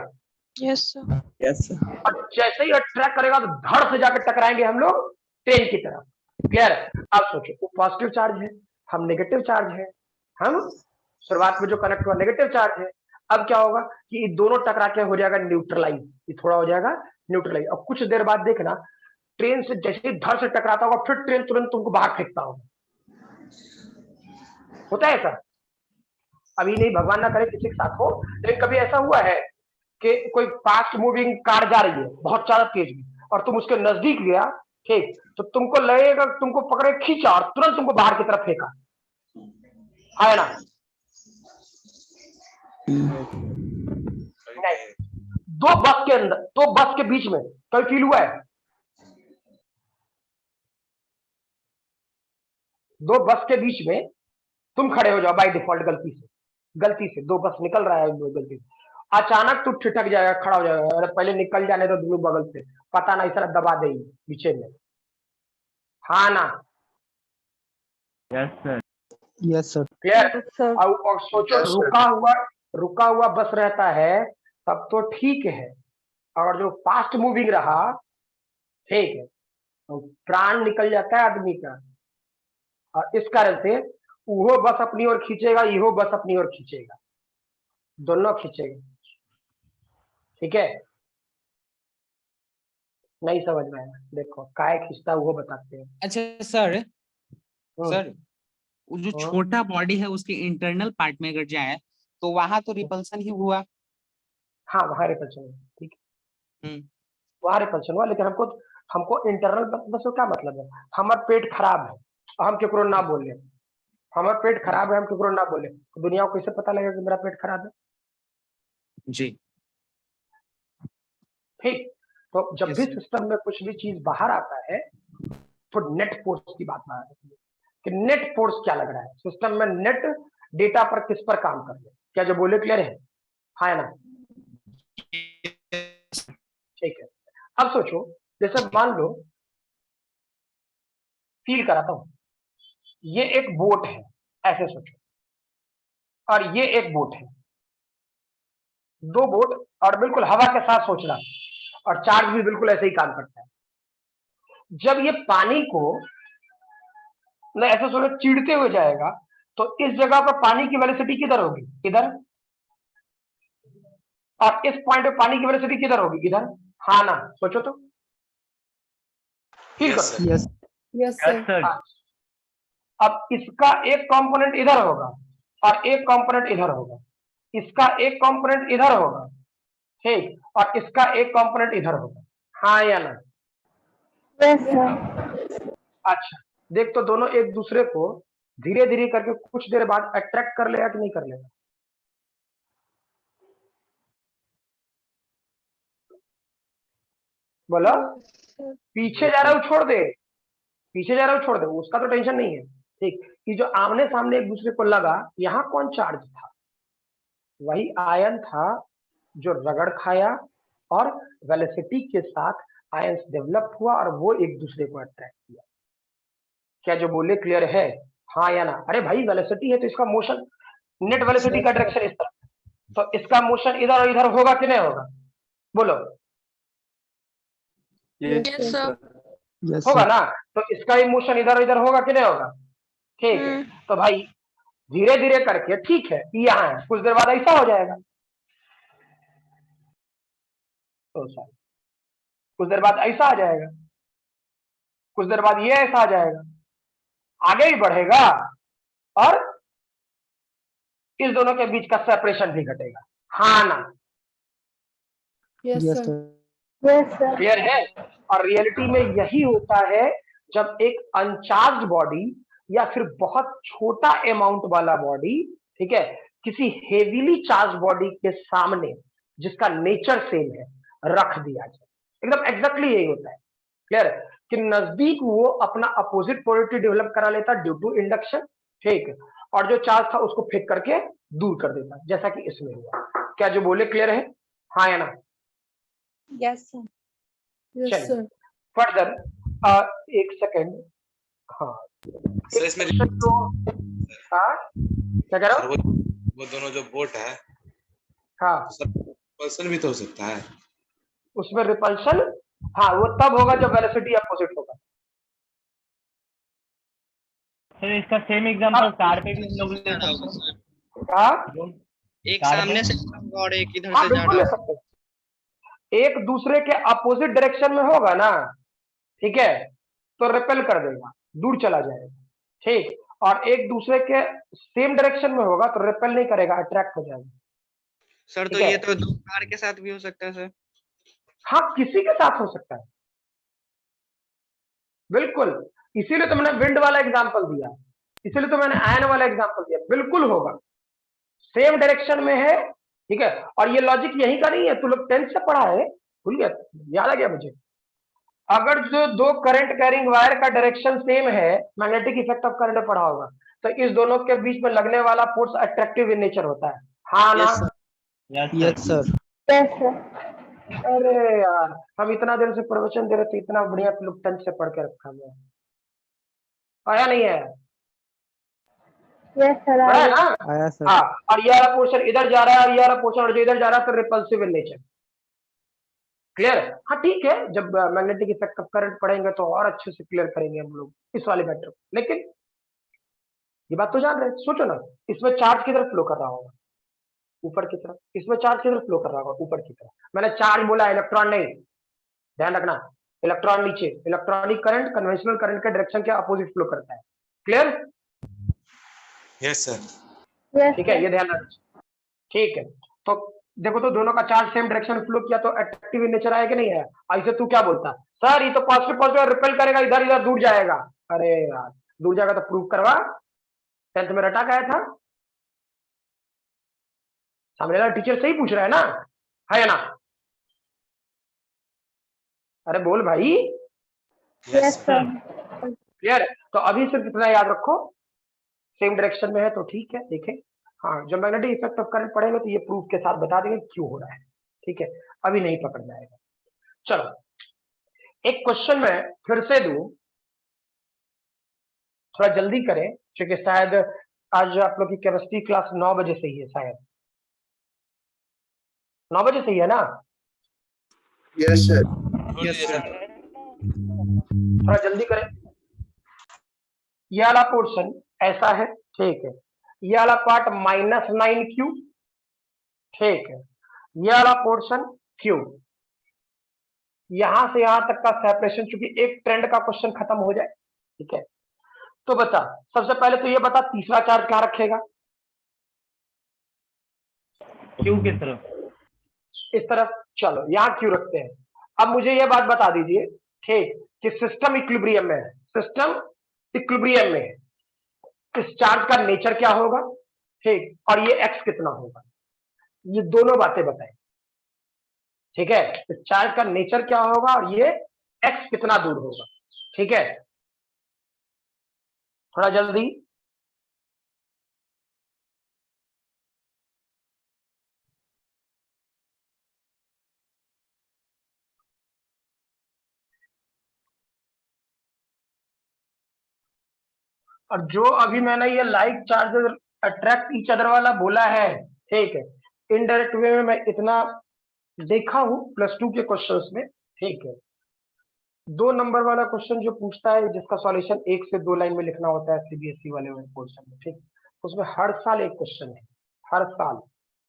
Yes sir. Yes sir. और जैसे ही अट्रैक्ट करेगा तो धड़ से जाकर टकराएंगे हम लोग ट्रेन की तरफ, क्लियर? अब सोचो, वो पॉजिटिव चार्ज है, हम नेगेटिव चार्ज है, हम शुरुआत में जो कनेक्ट हुआ नेगेटिव चार्ज है, अब क्या होगा कि ये दोनों टकरा के हो जाएगा न्यूट्रलाइज, ये थोड़ा हो जाएगा न्यूट्रलाइज। अब कुछ देर बाद देखना ट्रेन से जैसे ही धड़ से टकराता होगा फिर ट्रेन तुरंत तुमको बाहर फेंकता होगा, होता है सर? अभी नहीं, भगवान ना करे किसी के साथ हो, लेकिन कभी ऐसा हुआ है कि कोई फास्ट मूविंग कार जा रही है बहुत ज्यादा तेज में और तुम उसके नजदीक गया, ठीक, तो तुमको लगेगा तुमको पकड़े खींचा और तुरंत तुमको बाहर की तरफ फेंका, है ना? नहीं, दो बस के अंदर, दो बस के बीच में कभी फील हुआ है? दो बस के बीच में तुम खड़े हो जाओ बाय डिफॉल्ट, गलती से दो बस निकल रहा है, गलती से अचानक तू ठिठक जाएगा, खड़ा हो जाएगा, अरे पहले निकल जाने तो दोनों बगल से, पता नहीं सर दबा देगी पीछे में, हाँ ना? Yes sir. Yes sir. Clear? Sir और सोचो रुका हुआ बस रहता है तब तो ठीक है, और जो फास्ट मूविंग रहा, ठीक है, तो प्राण निकल जाता है आदमी का, और इस कारण से वो बस अपनी ओर खींचेगा, इहो बस अपनी ओर खींचेगा, दोनों खींचेगा, ठीक है? नहीं समझ में आया? देखो काय खींचता वो बताते हैं। अच्छा सर, सर वो जो छोटा बॉडी है उसके इंटरनल पार्ट में अगर जाए तो वहां तो रिपल्सन ही हुआ। हाँ वहां रिपल्सन, ठीक है, हम्म। वहां रिपल्सन हुआ, लेकिन हमको इंटरनल बस क्या मतलब है, हमारा पेट खराब है हम केकरो ना बोल ले, हमारा पेट खराब है हम केकरो ना बोले, तो दुनिया को कैसे पता लगेगा कि मेरा पेट खराब है? जी ठीक, तो जब भी Yes, सिस्टम में कुछ भी चीज बाहर आता है तो नेट फोर्स की बात बाहर आती है कि नेट फोर्स क्या लग रहा है सिस्टम में, नेट डेटा पर किस पर काम कर रहे हैं, क्या जो बोले क्लियर है? हाँ ना? ठीक है, अब सोचो जैसे मान लो, फील कराता हूं, ये एक बोट है, ऐसे सोचो, और ये एक बोट है, दो बोट, और बिल्कुल हवा के साथ सोचना, और चार्ज भी बिल्कुल ऐसे ही काम करता है। जब ये पानी को ना ऐसे सोचो चिढ़ते हुए जाएगा तो इस जगह पर पानी की वेलोसिटी किधर होगी? इधर, और इस पॉइंट पे पानी की वेलोसिटी किधर होगी? इधर, हाँ ना? सोचो तो, फील करो। Yes yes sir. हाँ। अब इसका एक कंपोनेंट इधर होगा और एक कंपोनेंट इधर होगा, इसका एक कंपोनेंट इधर होगा, ठीक, और इसका एक कंपोनेंट इधर होगा, हाँ या ना? Yes sir. अच्छा, देख तो दोनों एक दूसरे को धीरे धीरे करके कुछ देर बाद अट्रैक्ट कर लेगा कि नहीं कर लेगा? बोलो, पीछे जा रहा हूं छोड़ दे, पीछे जा रहा हूं छोड़ दे, उसका तो टेंशन नहीं है, ठीक, कि जो आमने सामने एक दूसरे को लगा, यहां कौन चार्ज था? वही आयन था जो रगड़ खाया और वेलोसिटी के साथ आयंस डेवलप हुआ और वो एक दूसरे को अट्रैक्ट किया। क्या जो बोले क्लियर है? हाँ या ना? अरे भाई वेलोसिटी है तो इसका मोशन, नेट वेलोसिटी का डायरेक्शन इस तरफ, तो इसका मोशन इधर और इधर होगा कि नहीं होगा? बोलो। Yes, sir. होगा ना? तो इसका भी मोशन इधर और इधर होगा कि नहीं होगा? ठीक है। तो भाई धीरे धीरे करके, ठीक है यहाँ है, कुछ देर बाद ऐसा हो जाएगा, तो सर कुछ देर बाद ऐसा आ जाएगा, कुछ देर बाद ये ऐसा आ जाएगा, आगे भी बढ़ेगा और इस दोनों के बीच का सेपरेशन भी घटेगा। हाँ ना? Yes sir. Yes, sir. Clear है? और रियलिटी में यही होता है जब एक अनचार्ज बॉडी या फिर बहुत छोटा अमाउंट वाला बॉडी, ठीक है, किसी हेवीली चार्ज बॉडी के सामने जिसका नेचर सेम है रख दिया जाए, एकदम एग्जैक्टली यही होता है। क्लियर? कि नजदीक वो अपना अपोजिट पोलरिटी डेवलप करा लेता ड्यू टू इंडक्शन, ठीक, और जो चार्ज था उसको फेंक करके दूर कर देता, जैसा कि इसमें हुआ। क्या जो बोले क्लियर है? हाँ या ना? Yes, sir. यस चलिए सर। फर्दर, एक सेकेंड। हाँ सर इसमें हाँ क्या कह रहा सर हूँ? वो दोनों जो बोट है, हाँ सर रिपल्सन भी तो हो सकता है। उसमें रिपल्शन, हाँ वो तब होगा जब वेलोसिटी अपोजिट होगा। सर इसका सेम एग्जांपल कार पे भी हम लोग ले सकते हैं। हाँ एक कार सामने में? से जा रहा होगा और एक इधर हाँ से जा बिल्कुल रहा ले होगा। सकते हैं, एक दूसरे के अपोजिट डायरेक्शन में होगा ना, ठीक है, तो रिपेल कर देगा, दूर चला जाएगा, ठीक, और एक दूसरे के सेम डायरेक्शन में होगा तो रिपेल नहीं करेगा, अट्रैक्ट हो जाएगा। सर तो ठीक है? ये तो दो कार के साथ भी हो सकता है सर। हाँ किसी के साथ हो सकता है, बिल्कुल, इसीलिए तो मैंने विंड वाला एग्जांपल दिया, इसीलिए तो मैंने आयन वाला एग्जांपल दिया, बिल्कुल होगा, सेम डायरेक्शन में है, ठीक है। और ये लॉजिक यही का नहीं है, तू लोग 10th से पढ़ा है, भूल गया? याद आ गया मुझे। अगर जो दो करंट कैरिंग वायर का डायरेक्शन सेम है, मैग्नेटिक इफेक्ट ऑफ करंट पढ़ा होगा, तो इस दोनों के बीच में लगने वाला फोर्स अट्रैक्टिव इन नेचर होता है। हाँ ना? Yes sir. Yes, sir. अरे यार हम इतना देर से प्रवचन दे रहे थे, इतना बढ़िया तुम लोग 10th से पढ़ के रखा है, आया नहीं है? Yes, sir. पढ़ा है ना? आया सर। हाँ, और ये वाला पोर्शन इधर जा रहा है और ये वाला पोर्शन और जो इधर जा रहा है तो रिपल्सिव इन नेचर। क्लियर? हाँ ठीक है, जब मैग्नेटिक इफेक्ट ऑफ करंट पढ़ेंगे तो और अच्छे से क्लियर करेंगे हम लोग इस वाले मैटर को। लेकिन ये बात तो जान रहे हैं, सोचो ना, इसमें चार्ज किधर फ्लो कर रहा होगा? ऊपर की तरफ। इसमें चार्ज किधर फ्लो कर रहा होगा? ऊपर की तरफ। मैंने चार्ज बोला, इलेक्ट्रॉन नहीं, ध्यान रखना, इलेक्ट्रॉन नीचे। इलेक्ट्रॉनिक करंट कन्वेंशनल करंट के डायरेक्शन के अपोजिट फ्लो करता है। क्लियर? Yes sir. Yes, ठीक है, sir. ये ध्यान रखना। ठीक है, तो देखो तो दोनों का चार्ज सेम डायरेक्शन में फ्लो किया तो अट्रैक्टिव इन नेचर आया कि नहीं आया? ऐसे तू क्या बोलता सर ये तो पॉजिटिव पॉजिटिव रिपेल करेगा, इधर इधर दूर जाएगा? अरे यार दूर जाएगा तो प्रूव करवा, 10th में रटा गया था, सामने वाला टीचर सही पूछ रहा है ना, है या ना? अरे बोल भाई। Yes, sir. क्लियर? तो अभी सिर्फ इतना याद रखो, सेम डायरेक्शन में है तो ठीक है। देखें, हाँ जब मैग्नेटिक इफेक्ट ऑफ करंट पढ़ेंगे तो ये प्रूफ के साथ बता देंगे क्यों हो रहा है। ठीक है, अभी नहीं पकड़ में आएगा। चलो एक क्वेश्चन मैं फिर से दूं, थोड़ा जल्दी करें क्योंकि शायद आज आप लोग की केमिस्ट्री क्लास 9 बजे से ही है, शायद 9 बजे से ही है ना? Yes sir. थोड़ा जल्दी करें। ये वाला पोर्शन ऐसा है, ठीक है, ये वाला पार्ट -9q, ठीक है, ये वाला पोर्शन q, यहां से यहां तक का सेपरेशन, चूंकि एक ट्रेंड का क्वेश्चन खत्म हो जाए। ठीक है, तो बता सबसे पहले तो ये बता तीसरा चार्ज कहां रखेगा? क्यू की तरफ। इस तरफ। चलो यहां क्यों रखते हैं? अब मुझे ये बात बता दीजिए, ठीक, कि सिस्टम इक्विलिब्रियम में है, सिस्टम इक्विलिब्रियम में है, इस चार्ज का नेचर क्या होगा, ठीक, और ये एक्स कितना होगा, ये दोनों बातें बताएं। ठीक है, इस चार्ज का नेचर क्या होगा और ये एक्स कितना दूर होगा। ठीक है, थोड़ा जल्दी। और जो अभी मैंने ये like charges attract each other वाला बोला है, ठीक है, इनडायरेक्ट वे में मैं इतना देखा हूं +2 के क्वेश्चंस में, ठीक है। 2 नंबर वाला क्वेश्चन जो पूछता है जिसका सॉल्यूशन 1 से 2 लाइन में लिखना होता है सीबीएसई वाले पोर्शन में, ठीक, उसमें हर साल एक क्वेश्चन है, हर साल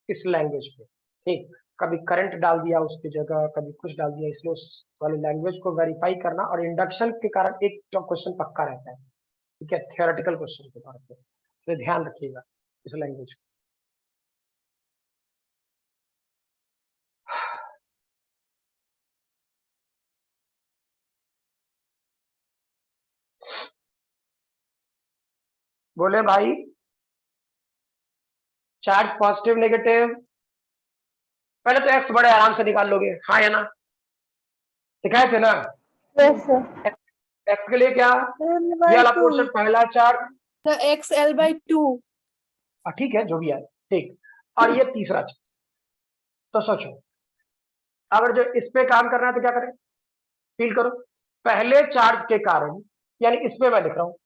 इस लैंग्वेज पे, ठीक। कभी करंट डाल दिया उसकी जगह, कभी कुछ डाल दिया, इसलिए उस वाली लैंग्वेज को वेरीफाई करना और इंडक्शन के कारण एक जो क्वेश्चन पक्का रहता है, ठीक है, थियोरेटिकल क्वेश्चन के तौर पे, तो ध्यान रखिएगा इस लैंग्वेज को। बोले भाई, चार्ज पॉजिटिव नेगेटिव, पहले तो एक्स बड़े आराम से निकाल लोगे, हाँ या ना, सिखाए थे ना। Yes, sir. एक्स के लिए क्या, ये वाला पोर्शन पहला चार्ज, The XL/2. ठीक है जो भी है, ठीक, और ये तीसरा चार्ज। तो सोचो, अगर जो इस पे काम करना है तो क्या करें, फील करो, पहले चार्ज के कारण, यानी इस पे मैं लिख रहा हूँ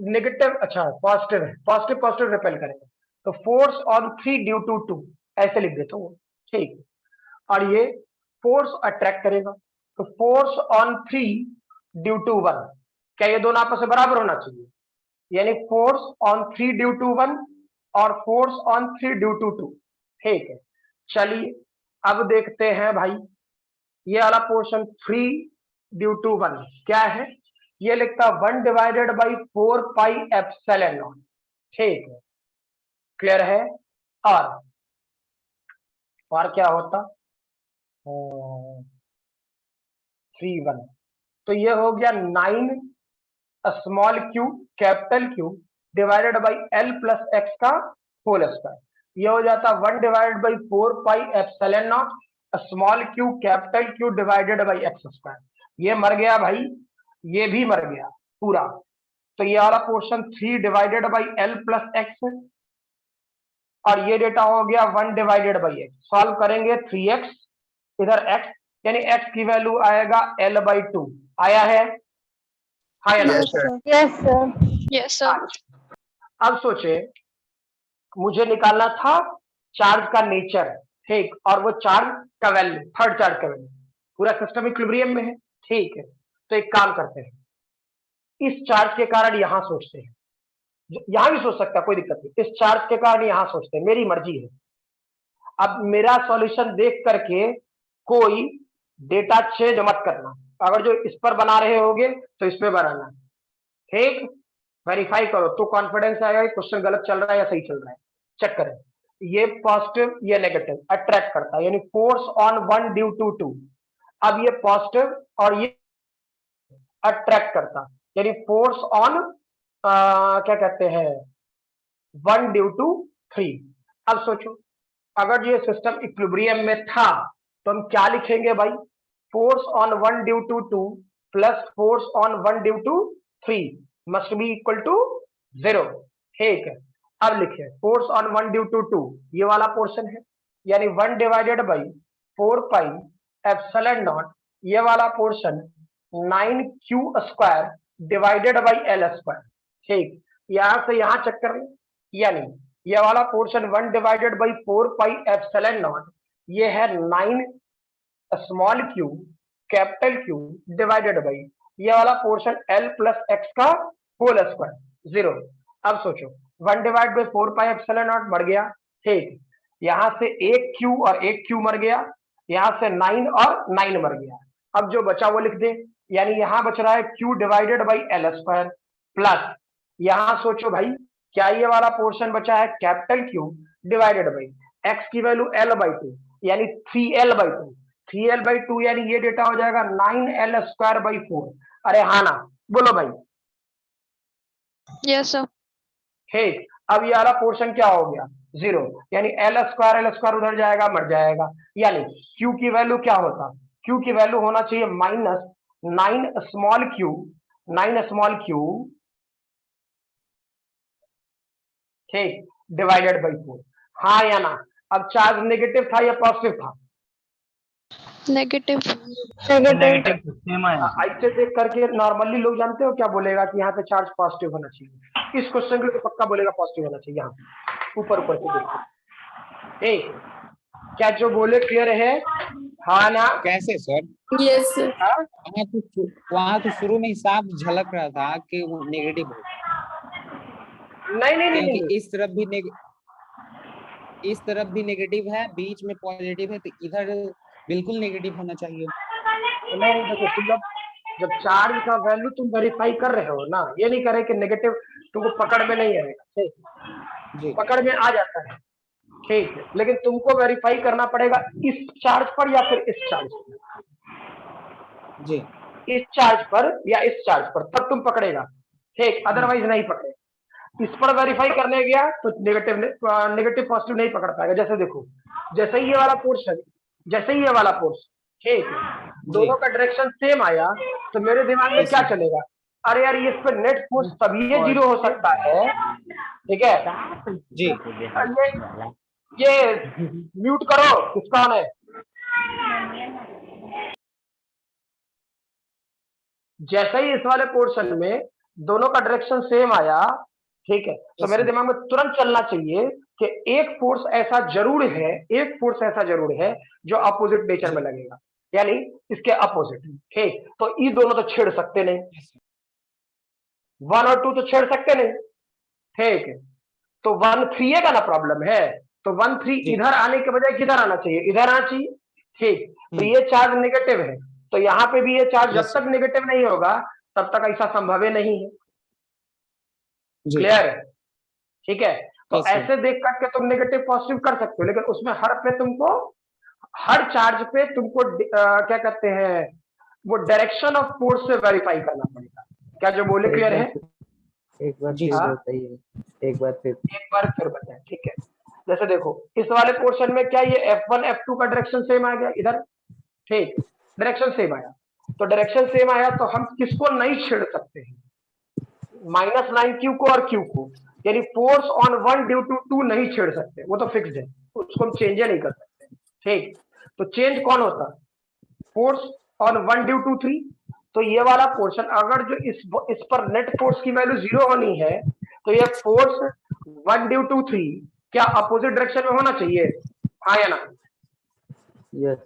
नेगेटिव, अच्छा पॉजिटिव है, पॉजिटिव पॉजिटिव रिपेल करेंगे, तो फोर्स ऑन 3 ड्यू टू 2 ऐसे लिख देता हूँ, ठीक। और ये फोर्स अट्रैक्ट करेगा, तो फोर्स ऑन 3 ड्यू टू 1, क्या ये दोनों आपस में बराबर होना चाहिए, यानी फोर्स ऑन 3 ड्यू टू 1 और फोर्स ऑन 3 ड्यू टू 2, ठीक है। चलिए अब देखते हैं भाई, ये वाला पोर्शन 3 ड्यू टू 1 क्या है, ये लिखता 1 divided by 4 pi epsilon naught, ठीक है, क्लियर है। और क्या होता 3 1, तो ये हो गया 9 small Q capital Q divided by L plus x का होल स्क्वायर, ये हो जाता 1 divided by 4 pi epsilon not small Q capital Q divided by x square, ये मर गया भाई, ये भी मर गया पूरा, तो ये वाला portion 3 divided by L plus x, और ये डेटा हो गया 1 डिवाइडेड बाई एक्स, सॉल्व करेंगे 3x, इधर x, यानी x की वैल्यू आएगा L/2, आया है, हाँ या ना। Yes, sir. Yes, sir. Yes, sir. अब सोचे, मुझे निकालना था चार्ज का नेचर, ठीक, और वो चार्ज का वैल्यू, थर्ड चार्ज का वैल्यू, पूरा सिस्टम इक्विलिब्रियम में है, ठीक है। तो एक काम करते हैं, इस चार्ज के कारण यहां सोचते हैं, यहां भी सोच सकता है कोई दिक्कत नहीं, इस चार्ज के कारण यहां सोचते हैं, मेरी मर्जी है। अब मेरा सॉल्यूशन देख करके कोई डेटा चेंज मत करना, अगर जो इस पर बना रहे होगे तो इस पे बनाना, ठीक, वेरीफाई करो तो कॉन्फिडेंस आएगा कि क्वेश्चन गलत चल रहा है या सही चल रहा है, चेक करें। ये पॉजिटिव ये नेगेटिव अट्रैक्ट करता है, यानी फोर्स ऑन 1 ड्यू टू 2, अब ये पॉजिटिव और ये अट्रैक्ट करता, यानी फोर्स ऑन क्या कहते हैं 1 ड्यू टू 3। अब सोचो, अगर ये सिस्टम इक्विलिब्रियम में था तो हम क्या लिखेंगे भाई, force on 1 due to 2 plus force on 1 due to 3 must be equal to 0, ठीक है। अब लिखे फोर्स ऑन 1 ड्यू टू 2, ये वाला पोर्शन है, यानी 1 divided by 4 pi epsilon naught, ये वाला portion 9q square divided by L square, ठीक, यहां से यहां चेक कर लें, यानी ये वाला portion 1 divided by 4 pi epsilon naught, ये है 9 small Q capital Q divided by ये वाला पोर्शन एल प्लस एक्स का होल स्क्वायर 0। अब सोचो 1 divide by 4 pi epsilon not मर गया, ठीक, यहां से एक क्यू और एक क्यू मर गया, यहां से 9 और 9 मर गया, अब जो बचा वो लिख दे, यानी यहां बच रहा है q divided by L square plus, यहां सोचो भाई क्या ये वाला पोर्शन बचा है capital Q divided by x की वैल्यू L/2, यानी 3L/2, 3L/2 यानी ये डेटा हो जाएगा 9L स्क्वायर बाई 4, अरे हाँ ना, बोलो भाई। Yes, sir. ठीक, अब ये वाला पोर्शन क्या हो गया 0, यानी एल स्क्वायर उधर जाएगा मर जाएगा, यानी q की वैल्यू क्या होता, q की वैल्यू होना चाहिए माइनस 9 स्मॉल क्यू, ठीक, डिवाइडेड बाई 4, हाँ या ना। अब चार्ज नेगेटिव था या पॉजिटिव था, नेगेटिव नेगेटिव सेम आया ऐसे देख करके नॉर्मली लोग जानते हो क्या बोलेगा कि यहाँ पे चार्ज पॉजिटिव होना चाहिए। इस क्वेश्चन के तो पक्का बोलेगा पॉजिटिव होना चाहिए। यहाँ ऊपर ऊपर से देखो, क्या जो बोले क्लियर है? हाँ ना? कैसे सर? Yes, sir. हाँ? वहाँ तो शुरू में ही साफ झलक रहा था कि वो नेगेटिव हो, नहीं नहीं नहीं क्योंकि नहीं इस तरफ भी नेगेटिव है, बीच में पॉजिटिव है, तो इधर बिल्कुल नेगेटिव होना चाहिए। नहीं, देखो तुम जब चार्ज का वैल्यू तुम वेरीफाई कर रहे हो ना, ये नहीं करे कि नेगेटिव तुमको पकड़ में नहीं आएगा, ठीक, जी पकड़ में आ जाता है, ठीक है, लेकिन तुमको वेरीफाई करना पड़ेगा इस चार्ज पर या फिर इस चार्ज पर, जी इस चार्ज पर या इस चार्ज पर, तब तुम पकड़ेगा, ठीक, अदरवाइज नहीं पकड़ेगा। इस पर वेरीफाई करने गया तो नेगेटिव पॉजिटिव नहीं पकड़ पाएगा। जैसे देखो, जैसे ही ये वाला पोर्शन, जैसे ही ये वाला पोर्शन, ठीक, दोनों का डायरेक्शन सेम आया तो मेरे दिमाग में क्या चलेगा, अरे यार इस पर नेट फोर्स तभी ये जीरो हो सकता है, ठीक है जी ये म्यूट करो, किसका ऑन है? जैसे ही इस वाले पोर्शन में दोनों का डायरेक्शन सेम आया, ठीक है, तो मेरे दिमाग में तुरंत चलना चाहिए कि एक फोर्स ऐसा जरूर है, एक फोर्स ऐसा जरूर है जो अपोजिट नेचर में लगेगा, यानी इसके अपोजिट, ठीक, तो ये दोनों तो छेड़ सकते नहीं, 1 और 2 तो छेड़ सकते नहीं, ठीक है, तो 1 3 का ना प्रॉब्लम है, तो 1 3 इधर आने के बजाय किधर आना चाहिए? इधर आना चाहिए, ठीक, तो ये चार्ज नेगेटिव है, तो यहाँ पे भी ये चार्ज जब तक नेगेटिव नहीं होगा तब तक ऐसा संभव ही नहीं है। क्लियर है? ठीक है, तो ऐसे देख करके तुम नेगेटिव पॉजिटिव कर सकते हो, लेकिन उसमें हर पे तुमको, हर चार्ज पे तुमको क्या कहते हैं, वो डायरेक्शन ऑफ फोर्स से वेरीफाई करना पड़ेगा। क्या जो बोले क्लियर है? एक बार जी, फिर हाँ। बताइए, एक बार फिर बताएं, ठीक है। जैसे देखो इस वाले पोर्शन में क्या ये F1 F2 का डायरेक्शन सेम आ गया इधर, ठीक, डायरेक्शन सेम आया, तो डायरेक्शन सेम आया तो हम किसको नहीं छेड़ सकते हैं? -9Q को और Q को, यानी फोर्स ऑन 1 ड्यू टू 2 नहीं छेड़ सकते, वो तो फिक्स्ड है, उसको हम चेंज नहीं कर सकते, ठीक, तो चेंज कौन होता? फोर्स ऑन 1 ड्यू टू 3, तो ये वाला पोर्शन अगर जो इस पर नेट फोर्स की वैल्यू 0 होनी है तो ये फोर्स 1 ड्यू टू 3 क्या अपोजिट डायरेक्शन में होना चाहिए? हाँ या ना? यस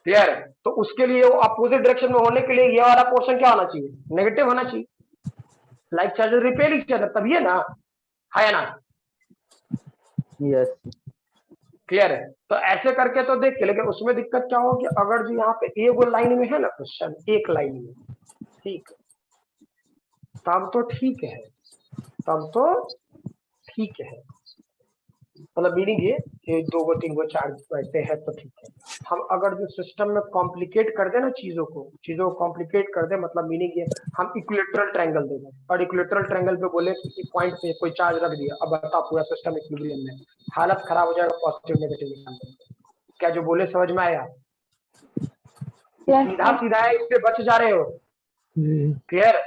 क्लियर है? तो उसके लिए वो अपोजिट डायरेक्शन में होने के लिए ये वाला पोर्शन क्या होना चाहिए? नेगेटिव होना चाहिए। Like charges repel each other, तभी है ना? हाँ या ना? यस क्लियर है? तो ऐसे करके तो देख के, लेकिन उसमें दिक्कत क्या होगी, अगर जो यहाँ पे एक लाइन में है ना क्वेश्चन, एक लाइन में, ठीक, तब तो ठीक है, तब तो ठीक है, मतलब मीनिंग ये कि 2 गो 3 गो चार्ज वैसे है तो ठीक है। हम अगर जो सिस्टम में कॉम्प्लिकेट कर दे ना चीजों को कॉम्प्लिकेट कर दे, मतलब मीनिंग ये हम इक्विलेटरल ट्रायंगल दे दें और इक्विलेटरल ट्रायंगल पे बोले किसी पॉइंट पे कोई चार्ज रख दिया, अब बताओ पूरा सिस्टम इक्विलिब्रियम में, हालत खराब हो जाएगा पॉजिटिव नेगेटिव निकालने में। क्या जो बोले समझ में आया? सीधा सीधा है, इससे बच जा रहे हो। क्लियर?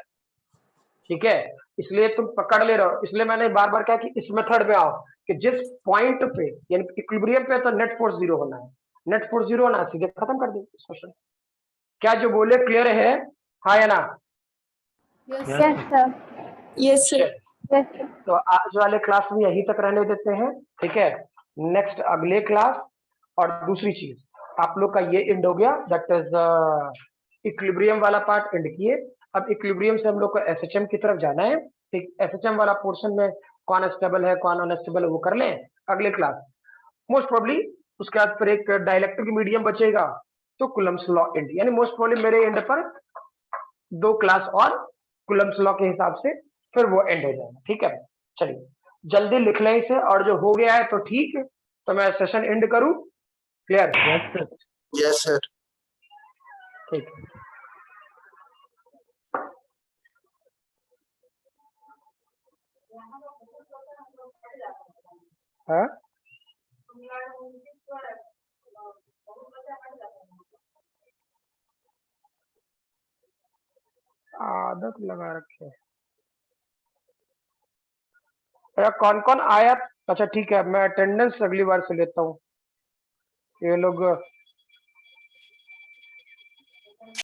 ठीक है, इसलिए तुम पकड़ ले रहे हो, इसलिए मैंने बार बार कहा कि इस मेथड में आओ कि जिस पॉइंट पे यानी इक्विलिब्रियम पे तो नेट फोर्स 0 होना है, नेट फोर्स 0 होना है, सीधे खत्म कर दे इस क्वेश्चन। क्या जो बोले क्लियर है? हाँ या ना? Yes, yes sir yes, sir. Yes sir तो आज वाले क्लास में यहीं तक रहने देते हैं, ठीक है। नेक्स्ट अगले क्लास, और दूसरी चीज आप लोग का ये एंड हो गया, दैट इज इक्विलिब्रियम वाला पार्ट एंड किए। अब इक्विलिब्रियम से हम लोग को एसएचएम की तरफ जाना है, ठीक, एसएचएम वाला पोर्शन में कौन स्टेबल है कौन अनस्टेबल है वो कर लें अगले क्लास मोस्ट प्रोबेबली। उसके बाद फिर एक डाइलेक्ट्रिक मीडियम बचेगा, तो कुलम्स लॉ एंड, यानी मोस्ट प्रोबेबली मेरे एंड पर 2 क्लास और कुलम्स लॉ के हिसाब से फिर वो एंड हो जाएगा, ठीक है। चलिए जल्दी लिख लें इसे, और जो हो गया है तो ठीक है, तो मैं सेशन एंड करूं। क्लियर? Yes, sir. ठीक है। हाँ, आदत लगा रखे है। कौन कौन आया? अच्छा ठीक है, मैं अटेंडेंस अगली बार से लेता हूँ, ये लोग